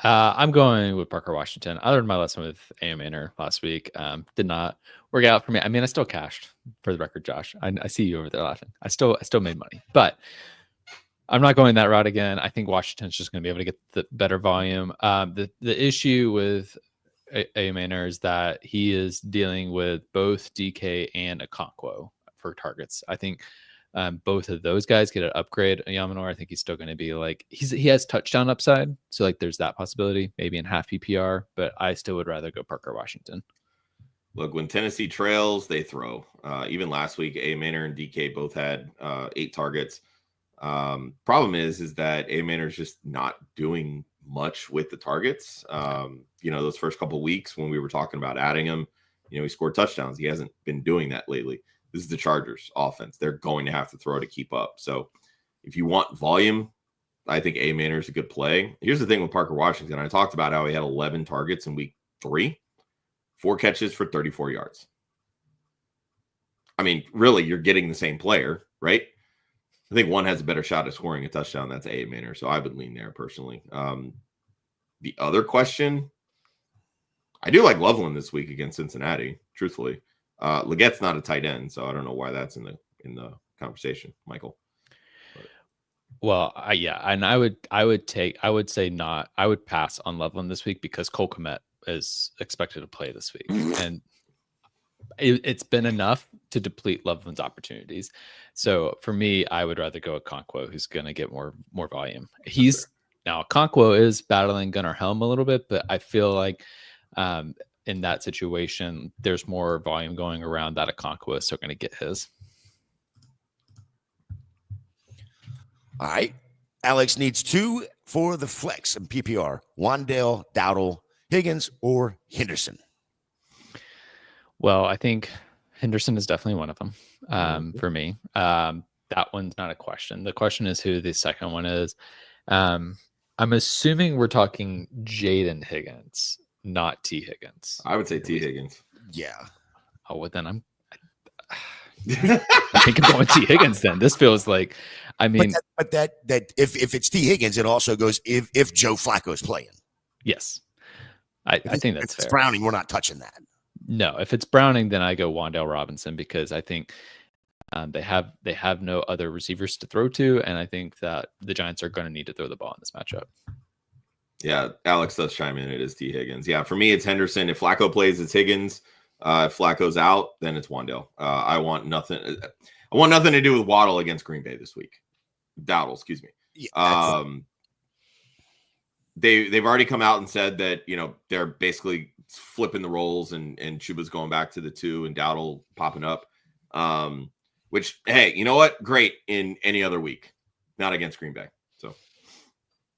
I'm going with Parker Washington. I learned my lesson with Maynard last week. Did not work out for me. I mean, I still cashed, for the record, Josh. I see you over there laughing. I still made money, but I'm not going that route again. I think Washington's just going to be able to get the better volume. The issue with Maynard is that he is dealing with both DK and Okonkwo for targets. I think both of those guys get an upgrade. Yamanor, I think he's still going to be like he has touchdown upside, so like there's that possibility, maybe in half PPR. But I still would rather go Parker Washington. Look, when Tennessee trails, they throw. Even last week, Maynard and DK both had 8 targets. Problem is that Maynard is just not doing much with the targets. Those first couple of weeks when we were talking about adding him, he scored touchdowns. He hasn't been doing that lately. This is the Chargers offense. They're going to have to throw to keep up. So if you want volume, I think Maynard is a good play. Here's the thing with Parker Washington. I talked about how he had 11 targets in week 3, 4 catches for 34 yards. I mean, really, you're getting the same player, right? I think one has a better shot at scoring a touchdown. That's Maynard. So I would lean there personally. The other question, I do like Loveland this week against Cincinnati, truthfully. Leggett's not a tight end, so I don't know why that's in the conversation, Michael. Well, and I would pass on Loveland this week because Cole Kmet is expected to play this week, and it's been enough to deplete Loveland's opportunities. So for me, I would rather go with Okonkwo, who's going to get more volume. Now Okonkwo is battling Gunnar Helm a little bit, but I feel like in that situation, there's more volume going around that Okonkwo is still going to get his. All right. Alex needs 2 for the flex and PPR. Wandale, Dowdle, Higgins, or Henderson. Well, I think Henderson is definitely one of them for me. That one's not a question. The question is who the second one is. I'm assuming we're talking Jaden Higgins, not T. Higgins. I would say T. Higgins. Yeah. Oh, well, then I think I'm going T. Higgins then. This feels like, I mean. But that if it's T. Higgins, it also goes if Joe Flacco is playing. Yes. I think that's if it's fair. Browning, we're not touching that. No, if it's Browning, then I go Wandale Robinson because I think they have no other receivers to throw to, and I think that the Giants are going to need to throw the ball in this matchup. Yeah, Alex does chime in. It is T. Higgins. Yeah, for me, it's Henderson. If Flacco plays, it's Higgins. If Flacco's out, then it's Wandale. I want nothing to do with Waddle against Green Bay this week. Dowdle, excuse me. Yeah, they've already come out and said that they're basically flipping the roles and Chuba's going back to the 2 and Dowdle popping up. Which, hey, you know what? Great in any other week, not against Green Bay. So,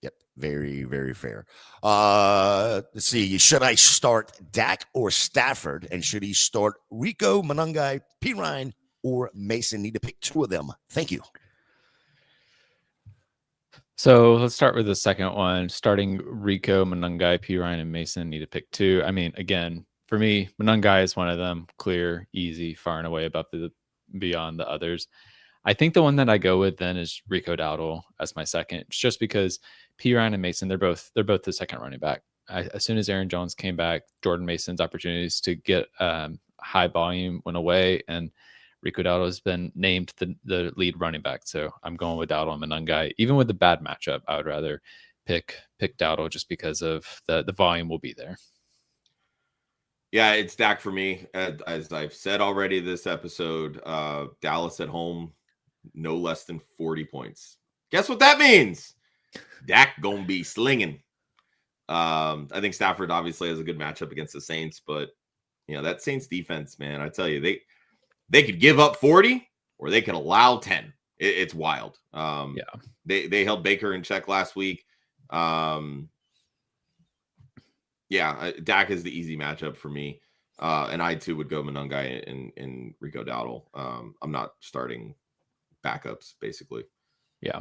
yep, Very, very fair. Let's see. Should I start Dak or Stafford? And should he start Rico, Monangai, Pirine, or Mason? Need to pick two of them. Thank you. So let's start with the second one. Starting Rico, Monangai, Pirine, and Mason. Need to pick two. I mean, again, for me, Monangai is one of them. Clear, easy, far and away above beyond the others. I think the one that I go with then is Rico Dowdle as my second, just because Pirine and Mason, they're both the second running back. As soon as Aaron Jones came back, Jordan Mason's opportunities to get high volume went away, and Rico Dowdle has been named the lead running back. So I'm going with Dowdle and Monangai. Even with the bad matchup, I would rather pick Dowdle just because of the volume will be there. Yeah, it's Dak for me. As I've said already this episode, Dallas at home, no less than 40 points. Guess what that means? Dak gonna be slinging. I think Stafford obviously has a good matchup against the Saints, but that Saints defense, man, I tell you, they could give up 40 or they could allow 10. It's wild. They held Baker in check last week. Dak is the easy matchup for me. And I too would go Monangai and Rico Dowdle. I'm not starting backups, basically. Yeah.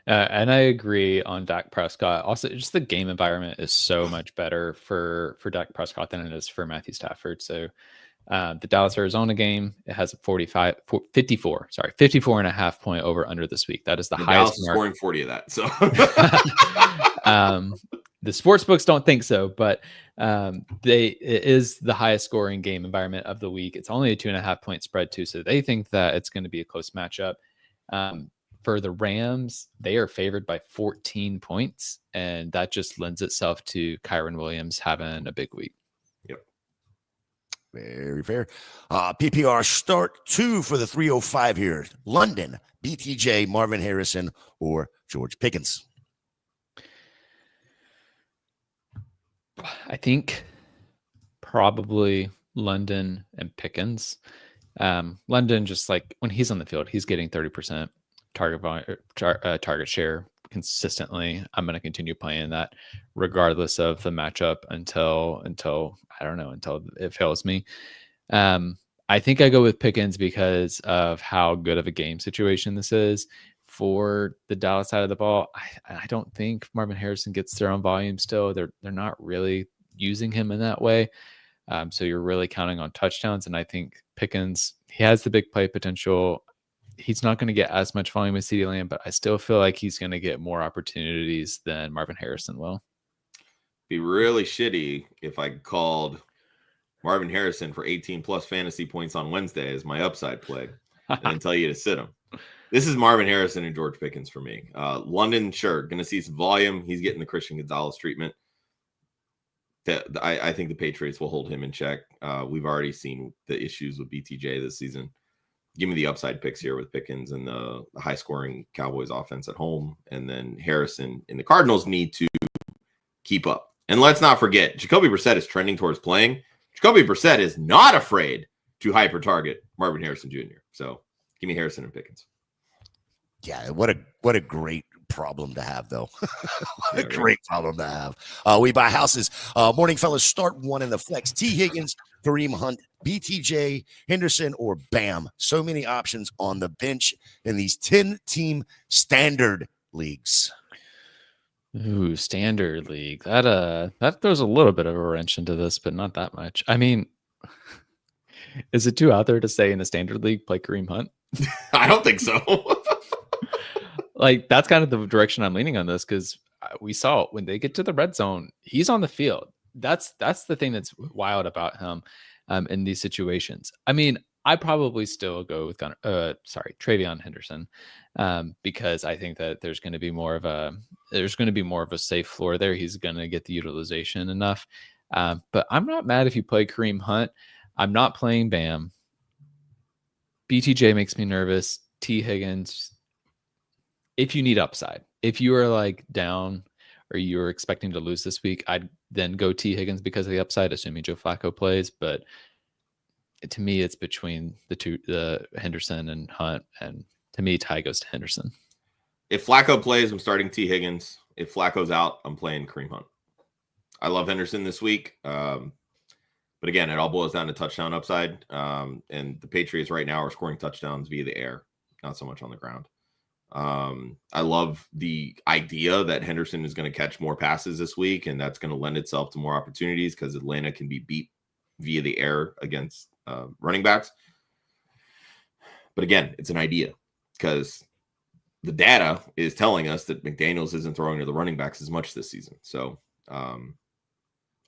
And I agree on Dak Prescott. Also, just the game environment is so much better for Dak Prescott than it is for Matthew Stafford. So the Dallas Arizona game, it has a 54 and a half point over under this week. That is the highest Dallas scoring 40 of that. So the sports books don't think so, but it is the highest scoring game environment of the week. It's only a 2.5 point spread too. So they think that it's going to be a close matchup. For the Rams, they are favored by 14 points, and that just lends itself to Kyron Williams having a big week. Yep. Very fair. PPR start 2 for the 305 here. London, BTJ, Marvin Harrison, or George Pickens. I think probably London and Pickens. London, just like when he's on the field, he's getting 30% target share consistently. I'm going to continue playing that regardless of the matchup until I don't know, until it fails me. I think I go with Pickens because of how good of a game situation this is for the Dallas side of the ball. I don't think Marvin Harrison gets their own volume still. They're not really using him in that way. So you're really counting on touchdowns. And I think Pickens, he has the big play potential. He's not going to get as much volume as CeeDee Lamb, but I still feel like he's going to get more opportunities than Marvin Harrison will. Be really shitty if I called Marvin Harrison for 18 plus fantasy points on Wednesday as my upside play and then tell you to sit him. This is Marvin Harrison and George Pickens for me. London, sure, going to see some volume. He's getting the Christian Gonzalez treatment. I think the Patriots will hold him in check. We've already seen the issues with BTJ this season. Give me the upside picks here with Pickens and the high-scoring Cowboys offense at home. And then Harrison and the Cardinals need to keep up. And let's not forget, Jacoby Brissett is trending towards playing. Jacoby Brissett is not afraid to hyper-target Marvin Harrison Jr. So give me Harrison and Pickens. Yeah, what a great problem to have, though. What a great problem to have. We buy houses. Morning, fellas. Start one in the flex. T. Higgins, Kareem Hunt, BTJ, Henderson, or Bam. So many options on the bench in these 10-team standard leagues. Ooh, standard league. That throws a little bit of a wrench into this, but not that much. I mean, is it too out there to say in the standard league play Kareem Hunt? I don't think so. Like, that's kind of the direction I'm leaning on this, because we saw when they get to the red zone, he's on the field. That's the thing that's wild about him in these situations. I mean, I probably still go with TreVeyon Henderson because I think that there's going to be more of a safe floor there. He's going to get the utilization enough. But I'm not mad if you play Kareem Hunt. I'm not playing Bam. BTJ makes me nervous. T. Higgins. If you need upside, if you are like down or you're expecting to lose this week, I'd then go T. Higgins because of the upside, assuming Joe Flacco plays. But to me, it's between the Henderson and Hunt, and to me, tie goes to Henderson. If Flacco plays, I'm starting T. Higgins. If Flacco's out, I'm playing Kareem Hunt. I love Henderson this week. But again, it all boils down to touchdown upside. And the Patriots right now are scoring touchdowns via the air, not so much on the ground. I love the idea that Henderson is going to catch more passes this week, and that's going to lend itself to more opportunities because Atlanta can be beat via the air against running backs. But again, it's an idea because the data is telling us that McDaniels isn't throwing to the running backs as much this season. So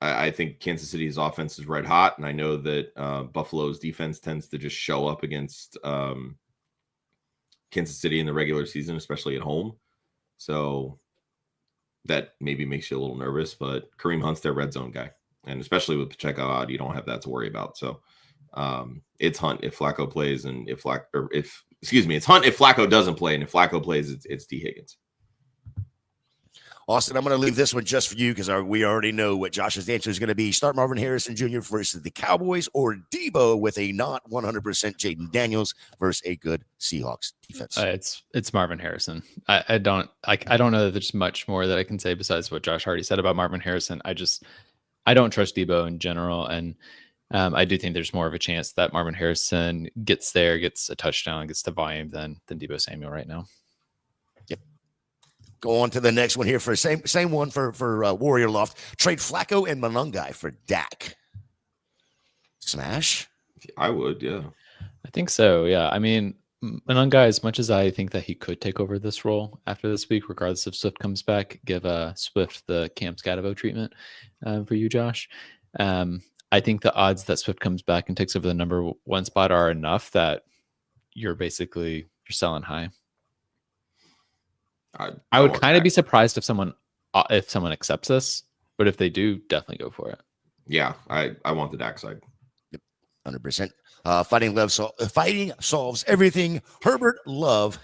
I think Kansas City's offense is red hot, and I know that Buffalo's defense tends to just show up against Kansas City in the regular season, especially at home. So that maybe makes you a little nervous, but Kareem Hunt's their red zone guy. And especially with Pacheco out, you don't have that to worry about. So it's Hunt if Flacco plays, and it's Hunt if Flacco doesn't play, and if Flacco plays, it's T. Higgins. Austin, I'm going to leave this one just for you because we already know what Josh's answer is going to be. Start Marvin Harrison Jr. versus the Cowboys, or Debo with a not 100% Jaden Daniels versus a good Seahawks defense. It's Marvin Harrison. I don't know that there's much more that I can say besides what Josh already said about Marvin Harrison. I don't trust Debo in general, and I do think there's more of a chance that Marvin Harrison gets a touchdown, gets the volume than Debo Samuel right now. Go on to the next one here for same one for Warrior Loft. Trade Flacco and Monangai for Dak. Smash? I would, yeah. I think so, yeah. I mean, Monangai, as much as I think that he could take over this role after this week, regardless if Swift comes back, give Swift the Cam Scatavo treatment for you, Josh. I think the odds that Swift comes back and takes over the number one spot are enough that you're selling high. I would kind of be surprised if someone accepts this, but if they do, definitely go for it. Yeah, I want the Dak side. Yep, 100%. Fighting solves everything. Herbert Love.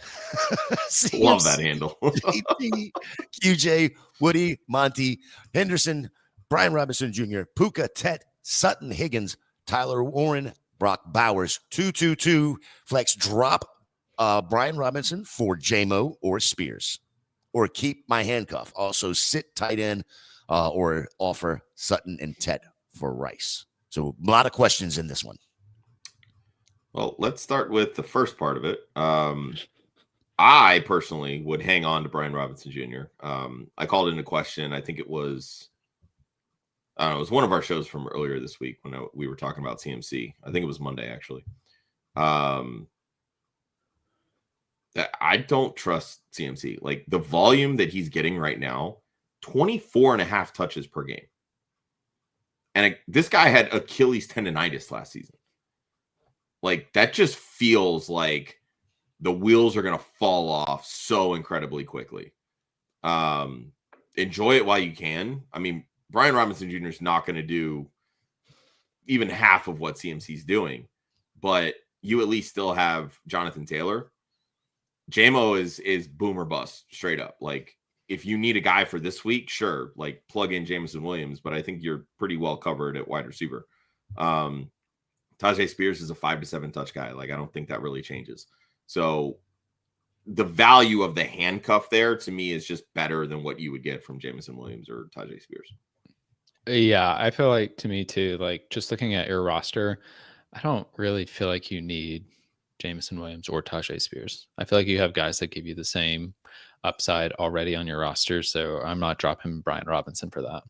Love that handle. QJ, Woody, Monty, Henderson, Brian Robinson Jr., Puka, Tet, Sutton, Higgins, Tyler Warren, Brock Bowers, 222. Flex drop Brian Robinson for JMO or Spears, or keep my handcuff. Also sit tight end or offer Sutton and Tet for Rice. So a lot of questions in this one. Well, let's start with the first part of it. I personally would hang on to Brian Robinson Jr. I called into question. I think it was one of our shows from earlier this week when we were talking about CMC. I think it was Monday, actually. I don't trust CMC. Like, the volume that he's getting right now, 24 and a half touches per game. And this guy had Achilles tendonitis last season. Like, that just feels like the wheels are going to fall off so incredibly quickly. Enjoy it while you can. I mean, Brian Robinson Jr. is not going to do even half of what CMC's doing, but you at least still have Jonathan Taylor. JMO is boom or bust, straight up. Like, if you need a guy for this week, sure, like, plug in Jameson Williams, but I think you're pretty well covered at wide receiver. Tajay Spears is a 5 to 7 touch guy. Like, I don't think that really changes. So the value of the handcuff there to me is just better than what you would get from Jameson Williams or Tajay Spears. Yeah, I feel like, to me too, like, just looking at your roster, I don't really feel like you need Jameson Williams or Tajay Spears. I feel like you have guys that give you the same upside already on your roster, so I'm not dropping Brian Robinson for that. All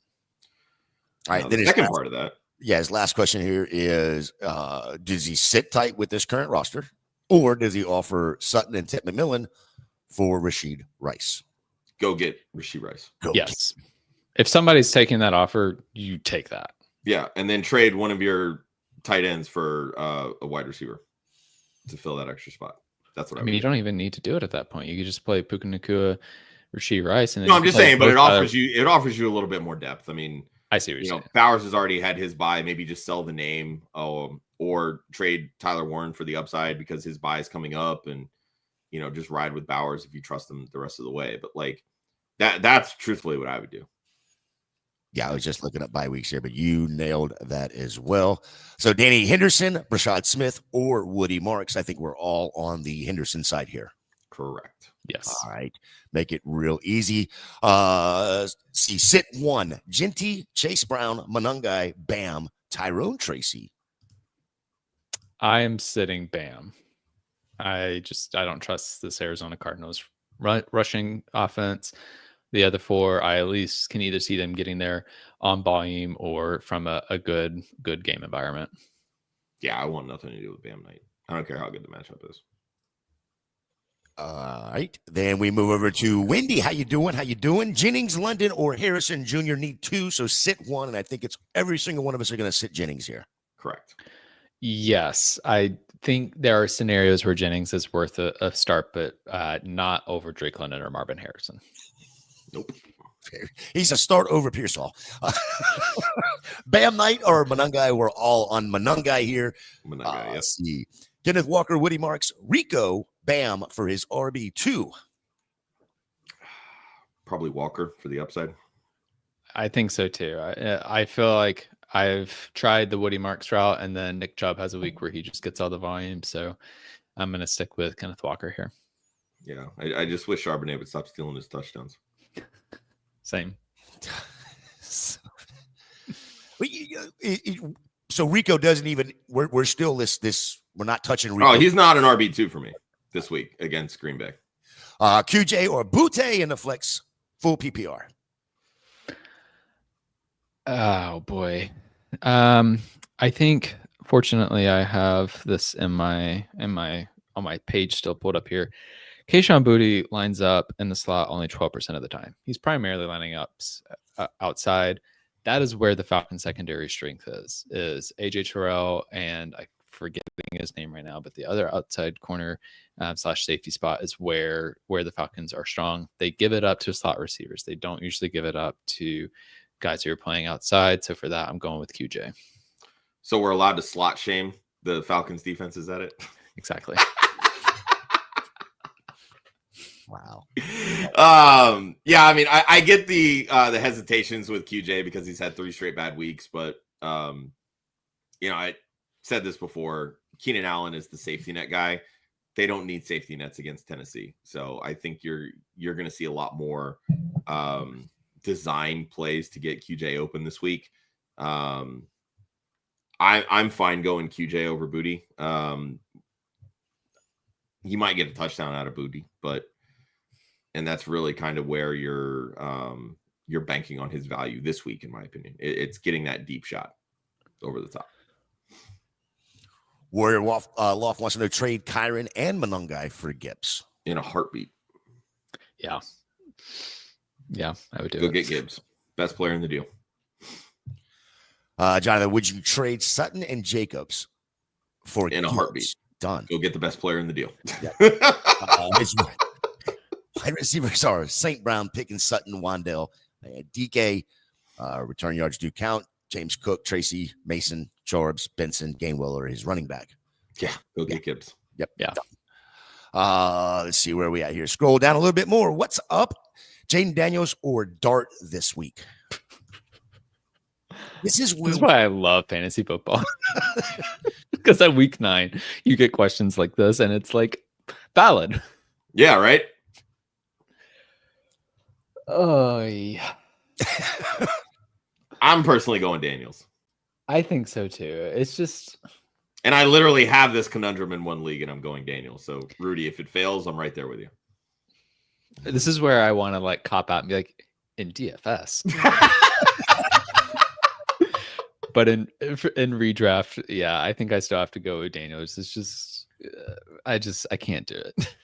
right, the second part of that. Yeah, his last question here is, does he sit tight with this current roster, or does he offer Sutton and Ted McMillan for Rashid Rice? Go get Rashid Rice. Yes. If somebody's taking that offer, you take that. Yeah, and then trade one of your tight ends for a wide receiver to fill that extra spot. That's what I mean. You don't even need to do it at that point. You could just play Puka Nacua, Rashid Rice, and then I'm just saying, but it offers you a little bit more depth. I mean, I see what you're saying. Bowers has already had his buy. Maybe just sell the name, or trade Tyler Warren for the upside because his buy is coming up, and just ride with Bowers if you trust him the rest of the way. But like that's truthfully what I would do. Yeah, I was just looking up bye weeks here, but you nailed that as well. So Danny Henderson, Brashad Smith, or Woody Marks. I think we're all on the Henderson side here. Correct. Yes. All right. Make it real easy. See, sit 1. Ginty, Chase Brown, Monangai, Bam, Tyrone Tracy. I am sitting Bam. I don't trust this Arizona Cardinals rushing offense. The other 4, I at least can either see them getting there on volume or from a good game environment. Yeah, I want nothing to do with Bam Knight. I don't care how good the matchup is. All right. Then we move over to Wendy. How you doing? Jennings, London, or Harrison Jr. need 2, so sit 1. And I think it's every single one of us are going to sit Jennings here. Correct. Yes, I think there are scenarios where Jennings is worth a start, but not over Drake London or Marvin Harrison. Nope. He's a start over Pearsall. Bam Knight or Monangai? We're all on Monangai here. Monangai, Let's see. Kenneth Walker, Woody Marks, Rico, Bam for his RB2. Probably Walker for the upside. I think so too. I feel like I've tried the Woody Marks route, and then Nick Chubb has a week where he just gets all the volume. So I'm going to stick with Kenneth Walker here. Yeah, I just wish Charbonnet would stop stealing his touchdowns. Same. So Rico doesn't even. We're still this. We're not touching Rico. Oh, he's not an RB2 for me this week against Green Bay. QJ or Butte in the flex, full PPR. Oh boy. I think fortunately I have this on my page still pulled up here. Kayshon Boutte lines up in the slot only 12% of the time. He's primarily lining up outside. That is where the Falcons secondary strength is AJ Terrell, and I forget his name right now, but the other outside corner / safety spot is where the Falcons are strong. They give it up to slot receivers. They don't usually give it up to guys who are playing outside. So for that, I'm going with QJ. So we're allowed to slot shame the Falcons defense. Is that it? Exactly. Wow. Yeah, I mean, I get the hesitations with QJ because he's had 3 straight bad weeks, but I said this before. Keenan Allen is the safety net guy. They don't need safety nets against Tennessee, so I think you're going to see a lot more design plays to get QJ open this week. I'm fine going QJ over Boutte. He might get a touchdown out of Boutte, and that's really kind of where you're banking on his value this week, in my opinion. It's getting that deep shot over the top. Warrior Loft wants to know trade Kyron and Monangai for Gibbs. In a heartbeat. Yeah. Yeah, I would do Go it. get Gibbs. Best player in the deal. Jonathan, would you trade Sutton and Jacobs for in a Gibbs? heartbeat? Done. Go get the best player in the deal. Wide receivers are St. Brown, Pickens, Sutton, Wandell, DK. Return yards do count. James Cook, Tracy, Mason, Charbs, Benson, Gainwell are his running back. Yeah, go get Gibbs. Yep. Yeah. Let's see where we at here. Scroll down a little bit more. What's up? Jaden Daniels or Dart this week? This is why I love fantasy football. Because at week 9, you get questions like this, and it's like valid. Yeah, right? Oh, yeah. I'm personally going Daniels. I think so too. It's just. And I literally have this conundrum in one league, and I'm going Daniels. So, Rudy, if it fails, I'm right there with you. This is where I want to cop out and be like, in DFS. But in redraft, yeah, I think I still have to go with Daniels. It's just, I can't do it.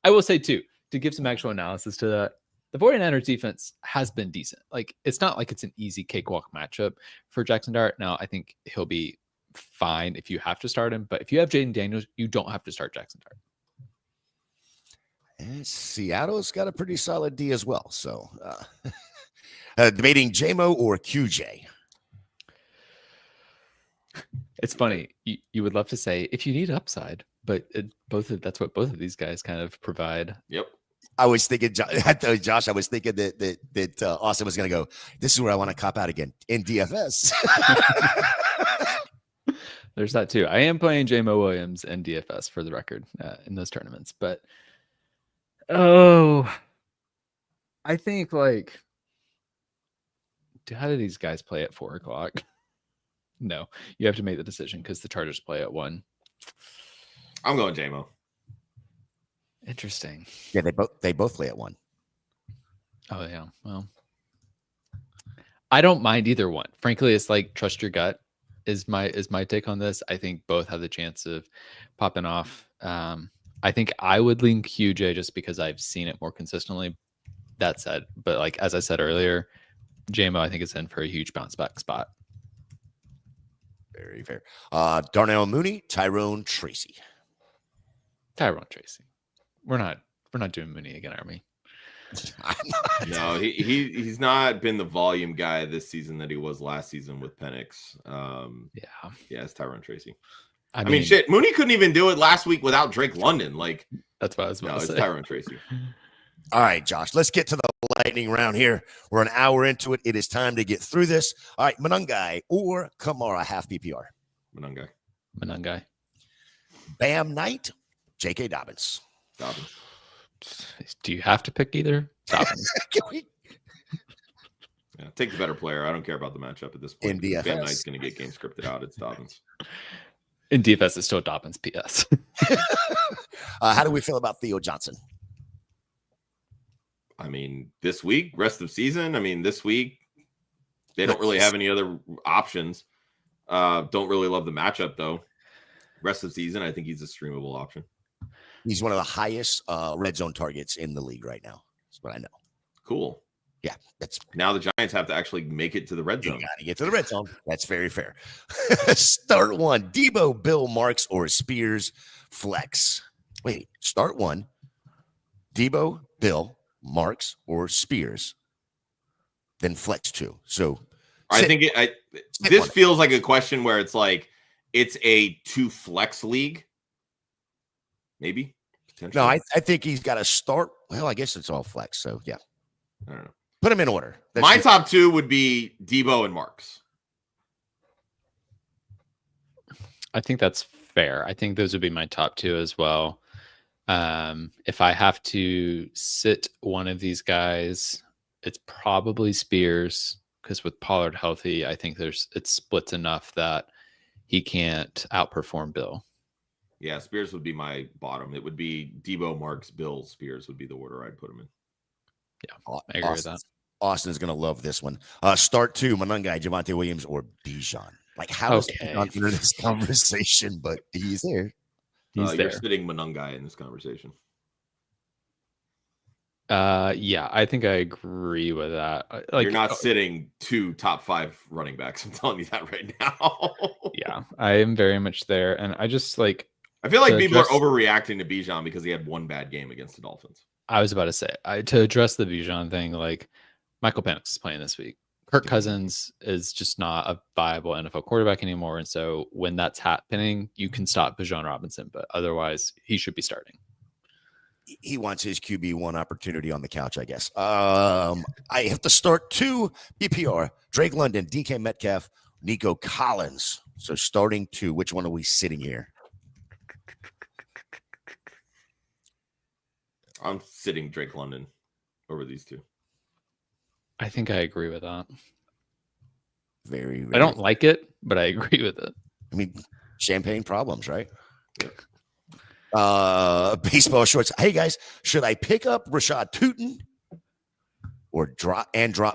I will say too, to give some actual analysis to that, the 49ers defense has been decent. It's not like it's an easy cakewalk matchup for Jackson Dart. Now, I think he'll be fine if you have to start him, but if you have Jaden Daniels, you don't have to start Jackson Dart. And Seattle's got a pretty solid D as well. So, debating JMO or QJ. It's funny. You would love to say if you need upside, but that's what both of these guys kind of provide. Yep. I was thinking, Josh, I was thinking that Austin was going to go, this is where I want to cop out again in DFS. There's that too. I am playing JMO Williams and DFS for the record in those tournaments, but Oh, I think like, how do these guys play at 4:00? No, you have to make the decision because the Chargers play at 1. I'm going JMO. Interesting. Yeah, they both play at 1. Oh yeah. Well, I don't mind either one. Frankly, it's like trust your gut is my take on this. I think both have the chance of popping off. I think I would lean QJ just because I've seen it more consistently. That said, but like as I said earlier, JMO I think is in for a huge bounce back spot. Very fair. Darnell Mooney, Tyrone Tracy. Tyrone Tracy. We're not doing Mooney again, are we? No, he's not been the volume guy this season that he was last season with Penix. Yeah, it's Tyrone Tracy. I mean, shit, Mooney couldn't even do it last week without Drake London. Like, that's what I was about to say. It's Tyrone Tracy. All right, Josh, let's get to the lightning round here. We're an hour into it. It is time to get through this. All right, Monangai or Kamara, half PPR. Monangai. Bam Knight, J.K. Dobbins. Do you have to pick either? Dobbins. Yeah, take the better player. I don't care about the matchup at this point. In DFS. Bam Knight's going to get game scripted out. It's Dobbins. In DFS, it's still Dobbins. PS. How do we feel about Theo Johnson? I mean, this week, rest of season. I mean, this week, they don't really have any other options. Don't really love the matchup, though. Rest of season, I think he's a streamable option. He's one of the highest red zone targets in the league right now. That's what I know. Cool. Yeah, that's now the Giants have to actually make it to the red zone. You got to get to the red zone. That's very fair. Start one: Debo, Bill, Marks, or Spears flex. Wait, start one: Debo, Bill, Marks, or Spears. Then flex 2. So I think this feels like a question where it's like it's a 2 flex league. Maybe. No, I think he's got to start. Well, I guess it's all flex. So yeah, I don't know. Put him in order. My top 2 would be Debo and Marks. I think that's fair. I think those would be my top 2 as well. If I have to sit one of these guys, it's probably Spears because with Pollard healthy, I think it splits enough that he can't outperform Bill. Yeah, Spears would be my bottom. It would be Debo, Marks, Bill, Spears would be the order I'd put him in. Yeah, I agree with that. Austin's going to love this one. Start 2, Monangai, Javonte Williams, or Bijan. Like, how does he not enter this conversation? But he's there. You're sitting Monangai in this conversation. Yeah, I think I agree with that. Like, you're not sitting 2 top 5 running backs. I'm telling you that right now. Yeah, I am very much there. And I just like... I feel like people are overreacting to Bijan because he had one bad game against the Dolphins. I was about to say, to address the Bijan thing, like Michael Penix is playing this week. Kirk Cousins is just not a viable NFL quarterback anymore. And so when that's happening, you can stop Bijan Robinson, but otherwise he should be starting. He wants his QB1 opportunity on the couch, I guess. I have to start 2 PPR, Drake London, DK Metcalf, Nico Collins. So starting 2, which one are we sitting here? I'm sitting Drake London over these 2. I think I agree with that. Very, very. I don't like it, but I agree with it. I mean, champagne problems, right? Yeah. Baseball shorts. Hey guys, should I pick up Rashad Tootin or drop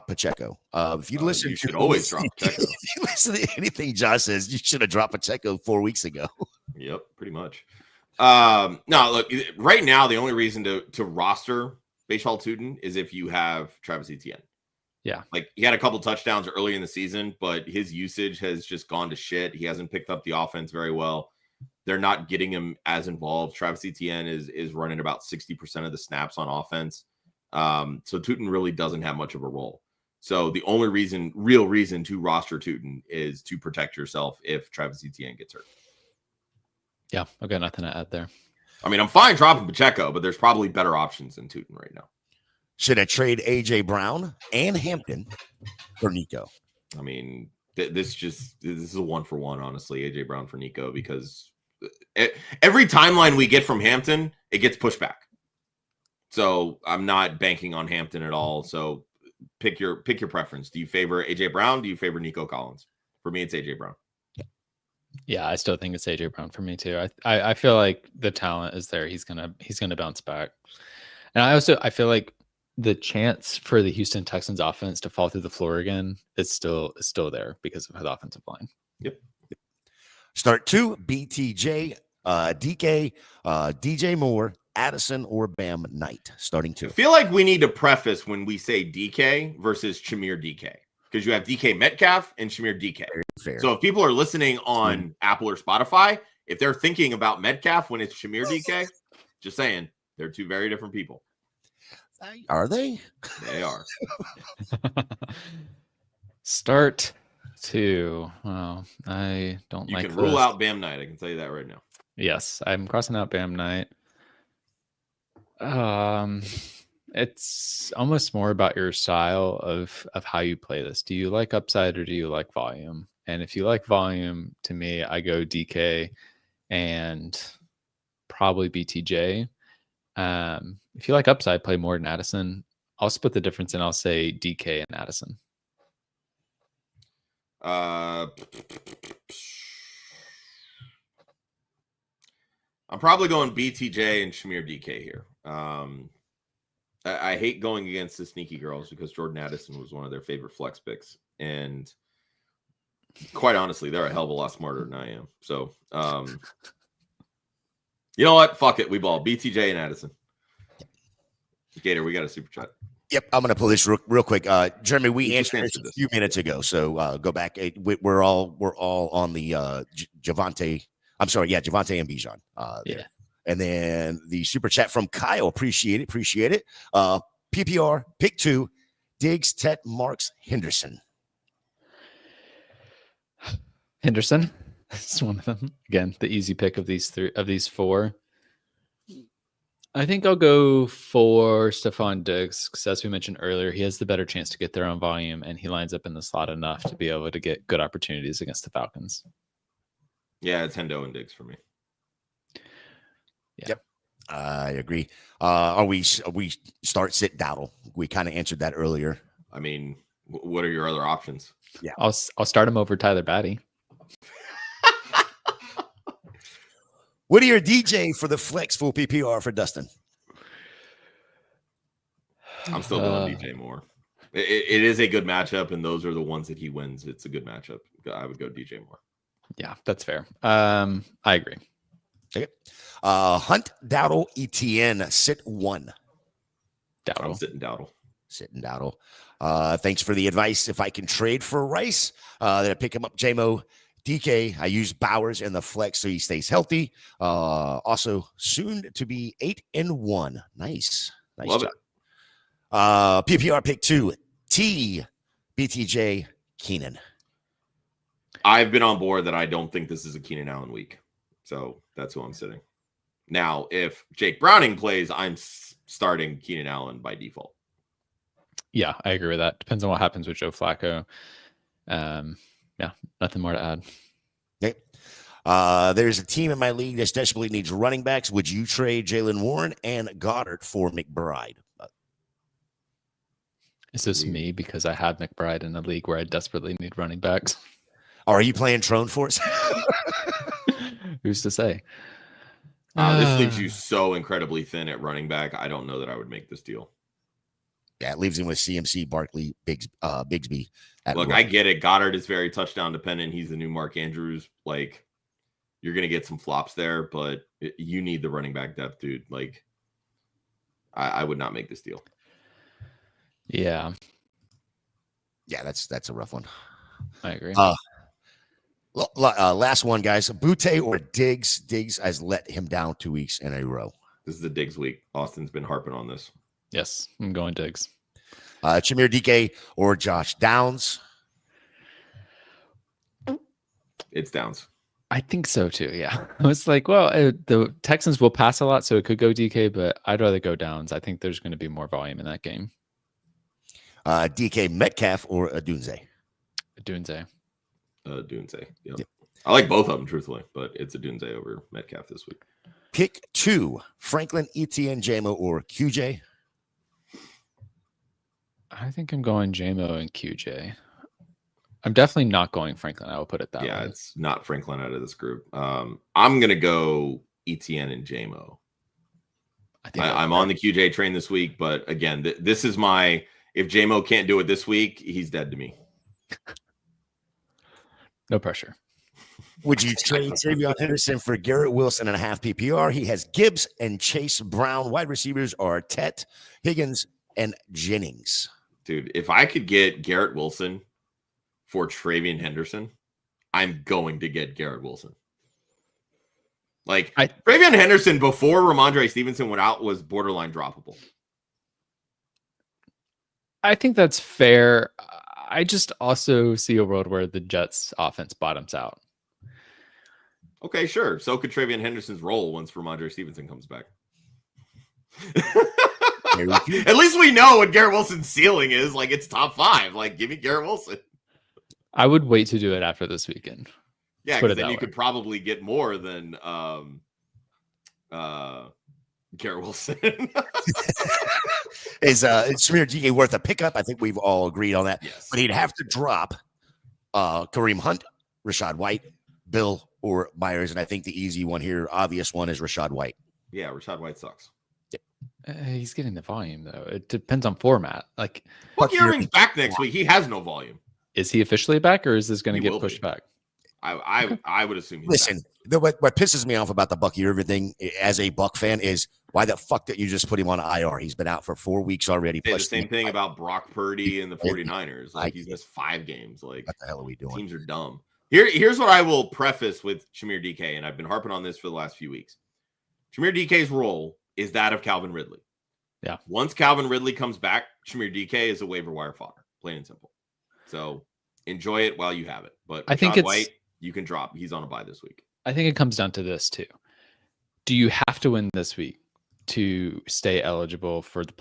Pacheco? If you listen, you should always drop Pacheco. If you listen to anything Josh says, you should have dropped Pacheco 4 weeks ago. Yep, pretty much. No, look, right now the only reason to roster Baseball Tootin is if you have Travis Etienne. Yeah. Like he had a couple touchdowns early in the season, but his usage has just gone to shit. He hasn't picked up the offense very well. They're not getting him as involved. Travis Etienne is running about 60% of the snaps on offense. So Tootin really doesn't have much of a role. So the only real reason to roster Tootin is to protect yourself if Travis Etienne gets hurt. Yeah, I've got nothing to add there. I mean, I'm fine dropping Pacheco, but there's probably better options than Tootin right now. Should I trade A.J. Brown and Hampton for Nico? I mean, this is a 1-for-1, honestly, A.J. Brown for Nico, because every timeline we get from Hampton, it gets pushed back. So I'm not banking on Hampton at all. So pick your preference. Do you favor AJ Brown? Do you favor Nico Collins? For me, it's AJ Brown. Yeah, I still think it's AJ Brown for me too. I feel like the talent is there. He's gonna bounce back. And I feel like the chance for the Houston Texans offense to fall through the floor again is still there because of his offensive line. Yep. Start 2, BTJ, DK, DJ Moore, Addison, or Bam Knight. Starting 2. I feel like we need to preface when we say DK versus Shamir DK, because you have DK Metcalf and Shamir DK. Fair. So if people are listening on Apple or Spotify, if they're thinking about Metcalf when it's Shamir DK, just saying, they're two very different people. Are they? They are. Start 2. Well, I don't You like can rule this. out Bam Knight. I can tell you that right now. Yes, I'm crossing out Bam Knight. It's almost more about your style of how you play this. Do you like upside or do you like volume? And if you like volume, to me, I go DK and probably BTJ. If you like upside, play more than Addison. I'll split the difference and I'll say DK and Addison. I'm probably going BTJ and Shamir DK here. I hate going against the sneaky girls because Jordan Addison was one of their favorite flex picks. And quite honestly, they're a hell of a lot smarter than I am. So, you know what? Fuck it. We ball BTJ and Addison. Gator, we got a super chat. Yep, I'm going to pull this real quick. Jeremy, we You just answered this answered a few minutes ago, so go back. We're all on the Javante. I'm sorry, yeah, Javante and Bijan. Yeah. And then the super chat from Kyle. Appreciate it. PPR, pick 2, Diggs, Tet, Marks, Henderson. Henderson. That's one of them. Again, the easy pick of these 4. I think I'll go for Stephon Diggs because, as we mentioned earlier, he has the better chance to get their own volume, and he lines up in the slot enough to be able to get good opportunities against the Falcons. Yeah, it's Hendo and Diggs for me. Yeah. Yep, I agree. Are we start sit Dowdle? We kind of answered that earlier. I mean, what are your other options? Yeah, I'll start him over Tyler Batty. What are your DJ for the flex full PPR for Dustin? I'm still going DJ Moore. It is a good matchup, and those are the ones that he wins. It's a good matchup. I would go DJ Moore. Yeah, that's fair. I agree. Okay. Hunt, Dowdle, ETN, sit 1. Dowdle. I'm sitting Dowdle. Sitting Dowdle. Thanks for the advice. If I can trade for Rice, then I pick him up JMO. DK, I use Bowers in the flex so he stays healthy. Also, soon to be 8-1. Nice Love job. PPR pick 2, T, BTJ, Keenan. I've been on board that I don't think this is a Keenan Allen week. So that's who I'm sitting. Now, if Jake Browning plays, I'm starting Keenan Allen by default. Yeah, I agree with that. Depends on what happens with Joe Flacco. Yeah, nothing more to add. Okay. There's a team in my league that desperately needs running backs. Would you trade Jalen Warren and Goddard for McBride? Is this me because I have McBride in a league where I desperately need running backs? Or are you playing Trone for us? Who's to say? This leaves you so incredibly thin at running back. I don't know that I would make this deal. Yeah, it leaves him with CMC, Barkley, Bigsby. Look, I get it. Goddard is very touchdown dependent. He's the new Mark Andrews. Like, you're going to get some flops there, but you need the running back depth, dude. Like, I would not make this deal. Yeah. Yeah, that's a rough one. I agree. Last one, guys. Butte or Diggs? Diggs has let him down 2 weeks in a row. This is the Diggs week. Austin's been harping on this. Yes, I'm going Diggs. Chimere DK or Josh Downs? It's Downs. I think so too. Yeah. I was like, well, the Texans will pass a lot, so it could go DK, but I'd rather go Downs. I think there's going to be more volume in that game. DK Metcalf or Adunze? Dunze. Dunze. Yep. I like both of them, truthfully, but it's a Dunze over Metcalf this week. Pick 2, Franklin, Etienne, JMO, or QJ. I think I'm going JMO and QJ. I'm definitely not going Franklin. I will put it that way. Yeah, it's not Franklin out of this group. I'm going to go Etienne and JMO. I'm on the QJ train this week, but again, this is my, if JMO can't do it this week, he's dead to me. No pressure. Would you trade TreVeyon Henderson for Garrett Wilson and a half PPR? He has Gibbs and Chase Brown. Wide receivers are Tet, Higgins, and Jennings. Dude, if I could get Garrett Wilson for TreVeyon Henderson, I'm going to get Garrett Wilson. Like, TreVeyon Henderson before Ramondre Stevenson went out was borderline droppable. I think that's fair. I just also see a world where the Jets offense bottoms out. Okay, sure. So could TreVeyon Henderson's role once Ramondre Stevenson comes back. At least we know what Garrett Wilson's ceiling is. Like, it's top 5. Like, give me Garrett Wilson. I would wait to do it after this weekend. Yeah, because then you could probably get more than Garrett Wilson. Is Shamir DK worth a pickup? I think we've all agreed on that. Yes. But he'd have to drop Kareem Hunt, Rashad White, Bill, or Myers. And I think the easy one here, obvious one, is Rashad White. Yeah, Rashad White sucks. He's getting the volume, though. It depends on format. Like, Bucky Irving's back next week. He has no volume. Is he officially back, or is this going to get pushed back? I would assume he's Listen, what pisses me off about the Bucky Irving thing as a Buck fan is why the fuck did you just put him on IR? He's been out for 4 weeks already. The same thing about Brock Purdy and the 49ers. Like, he's missed 5 games. Like, what the hell are we doing? Teams are dumb. Here's what I will preface with Shamir DK, and I've been harping on this for the last few weeks. Shamir DK's role is that of Calvin Ridley. Yeah. Once Calvin Ridley comes back, Shamir DK is a waiver wire fodder, plain and simple. So enjoy it while you have it. But I think it's White, you can drop. He's on a bye this week. I think it comes down to this too. Do you have to win this week to stay eligible for the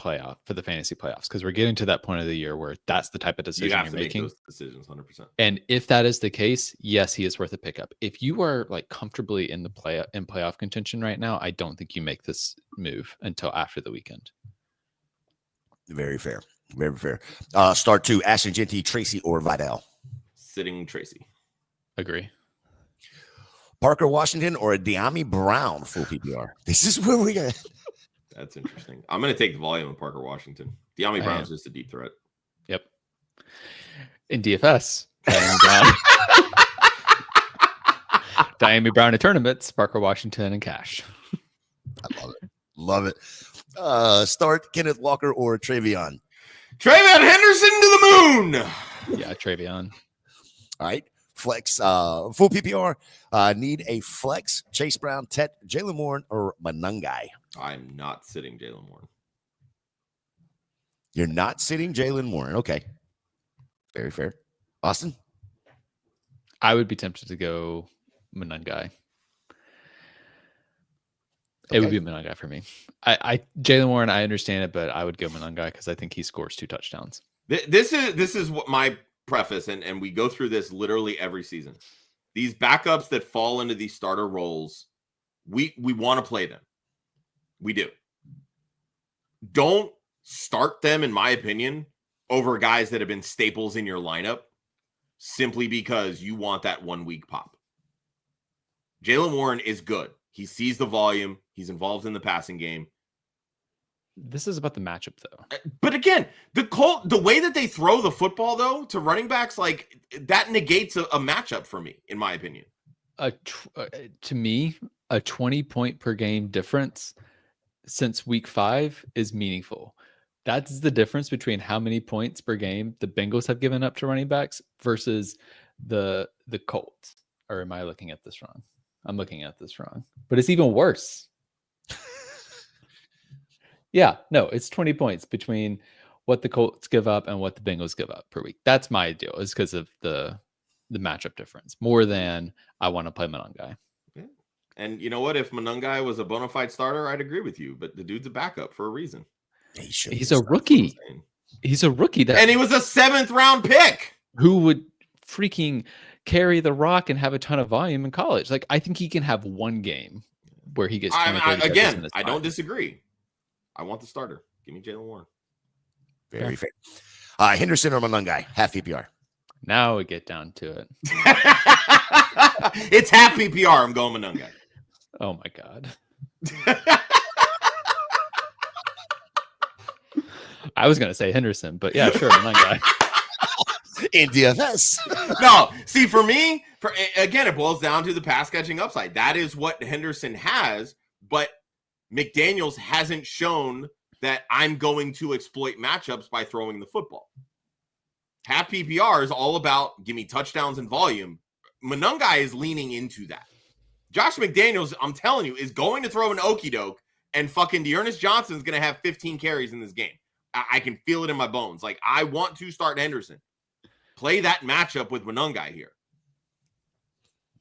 fantasy playoffs? Because we're getting to that point of the year where that's the type of decision you're making. Those decisions 100%. And if that is the case, yes, he is worth a pickup. If you are like comfortably in playoff contention right now, I don't think you make this move until after the weekend. Very fair. Very fair. Start 2, Ashton Genty, Tracy, or Vidal. Sitting Tracy. Agree. Parker Washington or a De'Ami Brown full PPR. This is where we got. That's interesting. I'm going to take the volume of Parker Washington. De'Ami Brown is just a deep threat. Yep. In DFS, De'Ami Brown in tournaments, Parker Washington in cash. I love it. Love it. Start Kenneth Walker or TreVeyon. TreVeyon Henderson to the moon. Yeah, TreVeyon. All right. Flex, full PPR. Need a flex. Chase Brown, Tet, Jalen Warren, or Monangai. I'm not sitting Jalen Warren. You're not sitting Jalen Warren. Okay. Very fair. Austin? I would be tempted to go Monangai. Okay. It would be Monangai for me. Jalen Warren, I understand it, but I would go Monangai because I think he scores 2 touchdowns. This is what my preface, and we go through this literally every season. These backups that fall into these starter roles, we want to play them. We do. Don't start them, in my opinion, over guys that have been staples in your lineup simply because you want that 1 week pop. Jalen Warren is good. He sees the volume. He's involved in the passing game. This is about the matchup, though. But again, the way that they throw the football, though, to running backs, like that negates a matchup for me, in my opinion. To me, a 20-point per game difference since week 5 is meaningful. That's the difference between how many points per game the Bengals have given up to running backs versus the Colts. Or am I looking at this wrong? I'm looking at this wrong. But it's even worse. Yeah, no, it's 20 points between what the Colts give up and what the Bengals give up per week. That's my deal, is because of the matchup difference, more than I want to play Monangai. Yeah. And you know what? If Monangai was a bona fide starter, I'd agree with you. But the dude's a backup for a reason. He's a rookie. He's a rookie. And he was a 7th round pick. Who would freaking carry the rock and have a ton of volume in college? Like, I think he can have one game where he gets 20, 30 touches in again, his I don't prime. disagree. I want the starter. Give me Jalen Warren. Very fair. Henderson or Monangai, half PPR. Now we get down to it. It's half PPR. I'm going Monangai. Oh my God. I was going to say Henderson, but yeah, sure. Monangai. In DFS. No, see, for me, again, it boils down to the pass catching upside. That is what Henderson has, but McDaniels hasn't shown that I'm going to exploit matchups by throwing the football. Half PPR is all about give me touchdowns and volume. Monangai is leaning into that. Josh McDaniels, I'm telling you, is going to throw an okie doke, and fucking Dearness Johnson's going to have 15 carries in this game. I can feel it in my bones. Like, I want to start Henderson. Play that matchup with Monangai here.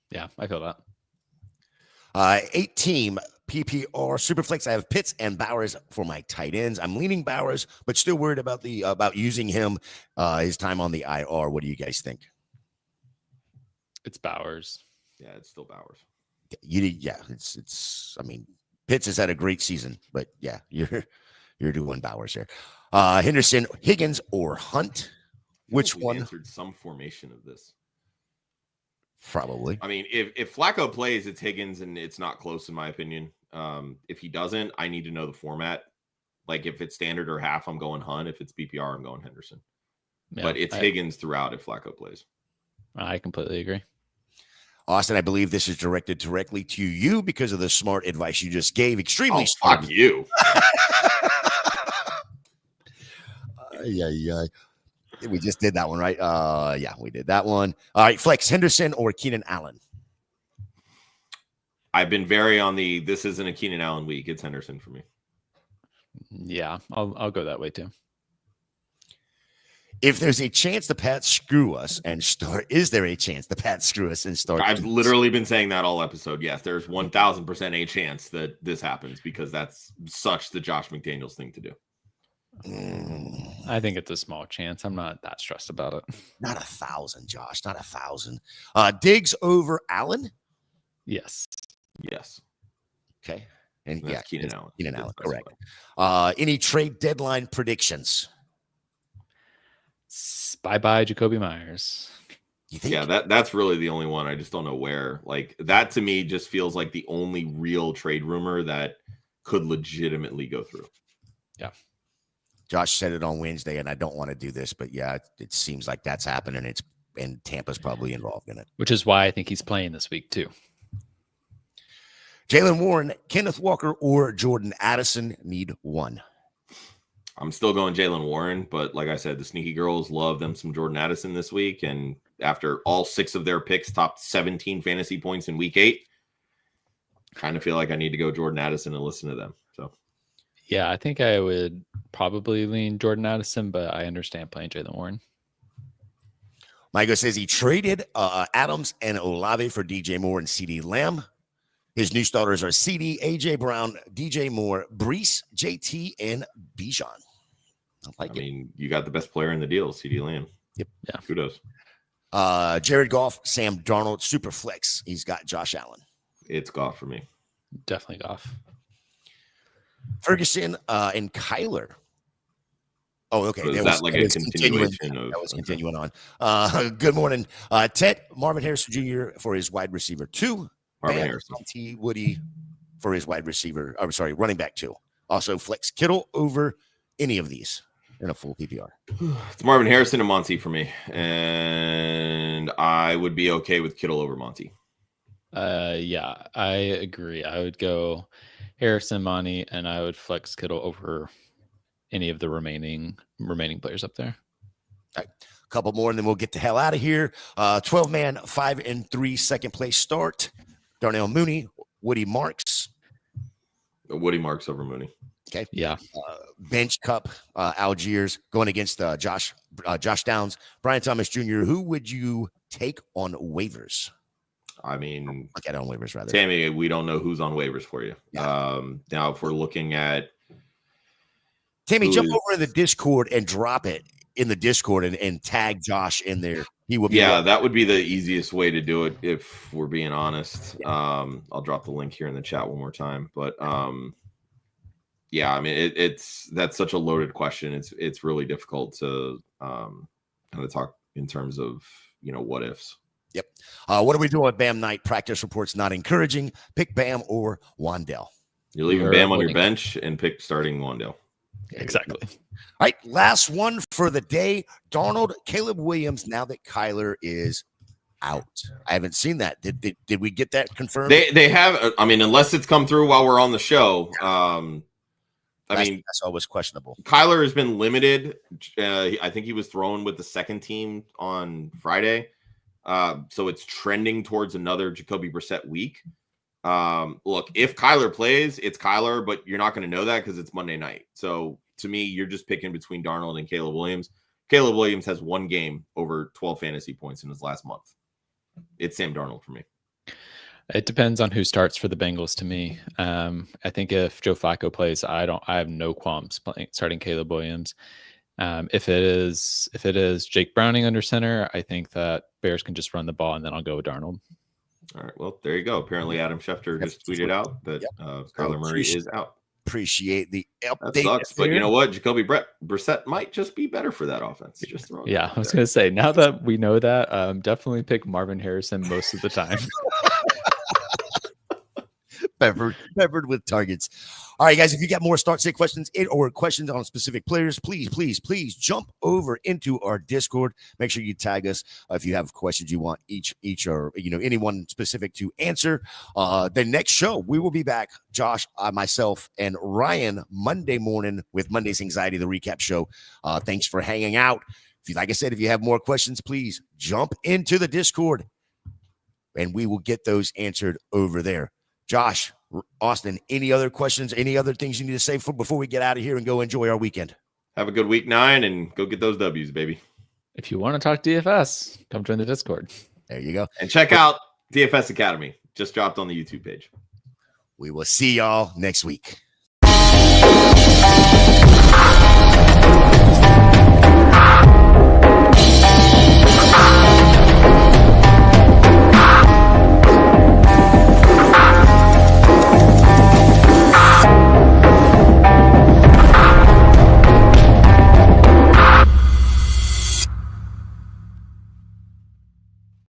Yeah, I feel that. 8-team PPR Superflex. I have Pitts and Bowers for my tight ends. I'm leaning Bowers, but still worried about using him his time on the IR. What do you guys think? It's Bowers. Yeah, it's still Bowers. It's. I mean, Pitts has had a great season, but yeah, you're doing Bowers here. Henderson, Higgins, or Hunt. Which one? Answered some formation of this. Probably. I mean, if Flacco plays, it's Higgins, and it's not close in my opinion. If he doesn't, I need to know the format. Like if it's standard or half, I'm going Hunt. If it's PPR, I'm going Henderson. Yeah, but it's Higgins throughout if Flacco plays. I completely agree. Austin, I believe this is directed directly to you because of the smart advice you just gave. Extremely smart. Fuck you. Yeah. We just did that one, right? Yeah, we did that one. All right, flex Henderson or Keenan Allen. I've been very on the this isn't a Keenan Allen week. It's Henderson for me. Yeah, I'll go that way too. If there's a chance the Pats screw us and start, is there a chance the Pats screw us and start? I've literally been saying that all episode. Yes, there's 1,000% a chance that this happens because that's such the Josh McDaniels thing to do. I think it's a small chance. I'm not that stressed about it. Not 1,000, Josh. Not 1,000. Diggs over Allen? Yes. Okay. And that's Keenan Allen. Keenan Allen, correct. Any trade deadline predictions? Bye-bye, Jacoby Myers. You think? Yeah, that's really the only one. I just don't know where. Like that to me just feels like the only real trade rumor that could legitimately go through. Yeah. Josh said it on Wednesday, and I don't want to do this, but yeah, it seems like that's happening, and Tampa's probably involved in it. Which is why I think he's playing this week too. Jalen Warren, Kenneth Walker, or Jordan Addison need one. I'm still going Jalen Warren, but like I said, the sneaky girls love them some Jordan Addison this week, and after all 6 of their picks topped 17 fantasy points in week 8, kind of feel like I need to go Jordan Addison and listen to them. So. Yeah, I think I would probably lean Jordan Addison, but I understand playing Jalen Warren. Michael says he traded Adams and Olave for DJ Moore and CeeDee Lamb. His new starters are CD, AJ Brown, DJ Moore, Brees, JT, and Bijan. I mean, you got the best player in the deal, CeeDee Lamb. Yep. Yeah. Kudos. Jared Goff, Sam Darnold, super flex. He's got Josh Allen. It's Goff for me. Definitely Goff. Ferguson and Kyler. Oh, okay. So that was a continuation of... That was continuing on. Good morning. Ted, Marvin Harrison Jr. for his wide receiver 2. Marvin Harrison. T. Woody for his wide receiver. I'm sorry, running back 2. Also, flex Kittle over any of these in a full PPR. It's Marvin Harrison and Monty for me. And I would be okay with Kittle over Monty. Yeah, I agree. I would go Harrison, Monty, and I would flex Kittle over any of the remaining players up there. All right. A couple more, and then we'll get the hell out of here. 12-man, 5-3 second place start. Darnell Mooney, Woody Marks. Woody Marks over Mooney. Okay. Yeah. Bench Cup, Algiers going against Josh Downs, Brian Thomas Jr. Who would you take on waivers? I mean, look at on waivers rather. Tammy, we don't know who's on waivers for you. Yeah. Now, if we're looking at Tammy, jump over in the Discord and drop it in the Discord and tag Josh in there he will be. Yeah, that would be the easiest way to do it if we're being honest. I'll drop the link here in the chat one more time. But yeah, I mean that's such a loaded question. It's really difficult to kind of talk in terms of what ifs. Yep. What are we doing with Bam Knight? Practice reports not encouraging. Pick Bam or Wandell. You're leaving Bam on your bench and pick starting Wandell. Exactly. All right, last one for the day. Darnold, Caleb Williams, now that Kyler is out. I haven't seen that. Did we get that confirmed? They have, I mean, unless it's come through while we're on the show. That's always questionable. Kyler has been limited. I think he was thrown with the second team on Friday. So it's trending towards another Jacoby Brissett week. Look, if Kyler plays, it's Kyler, but you're not going to know that because it's Monday night. So to me, you're just picking between Darnold and Caleb Williams. Caleb Williams has one game over 12 fantasy points in his last month. It's Sam Darnold for me. It depends on who starts for the Bengals to me. I think if Joe Flacco plays, I have no qualms starting Caleb Williams. If it is Jake Browning under center, I think that Bears can just run the ball, and then I'll go with Darnold. All right. Well, there you go. Apparently, Adam Schefter just tweeted out that Kyler Murray is out. Appreciate the update. That sucks, but you know what? Jacoby Brissett might just be better for that offense. Just throwing. Yeah, I was going to say, now that we know that, definitely pick Marvin Harrison most of the time. Peppered with targets. All right, guys, if you got more start sit questions or questions on specific players, please jump over into our Discord. Make sure you tag us if you have questions you want each or anyone specific to answer. The next show, we will be back, Josh, myself, and Ryan Monday morning with Monday's Anxiety, the recap show. Thanks for hanging out. Like I said, if you have more questions, please jump into the Discord, and we will get those answered over there. Josh, Austin, any other questions, any other things you need to say before we get out of here and go enjoy our weekend? Have a good week 9 and go get those W's, baby. If you want to talk DFS, come join the Discord. There you go. And check out DFS Academy. Just dropped on the YouTube page. We will see y'all next week.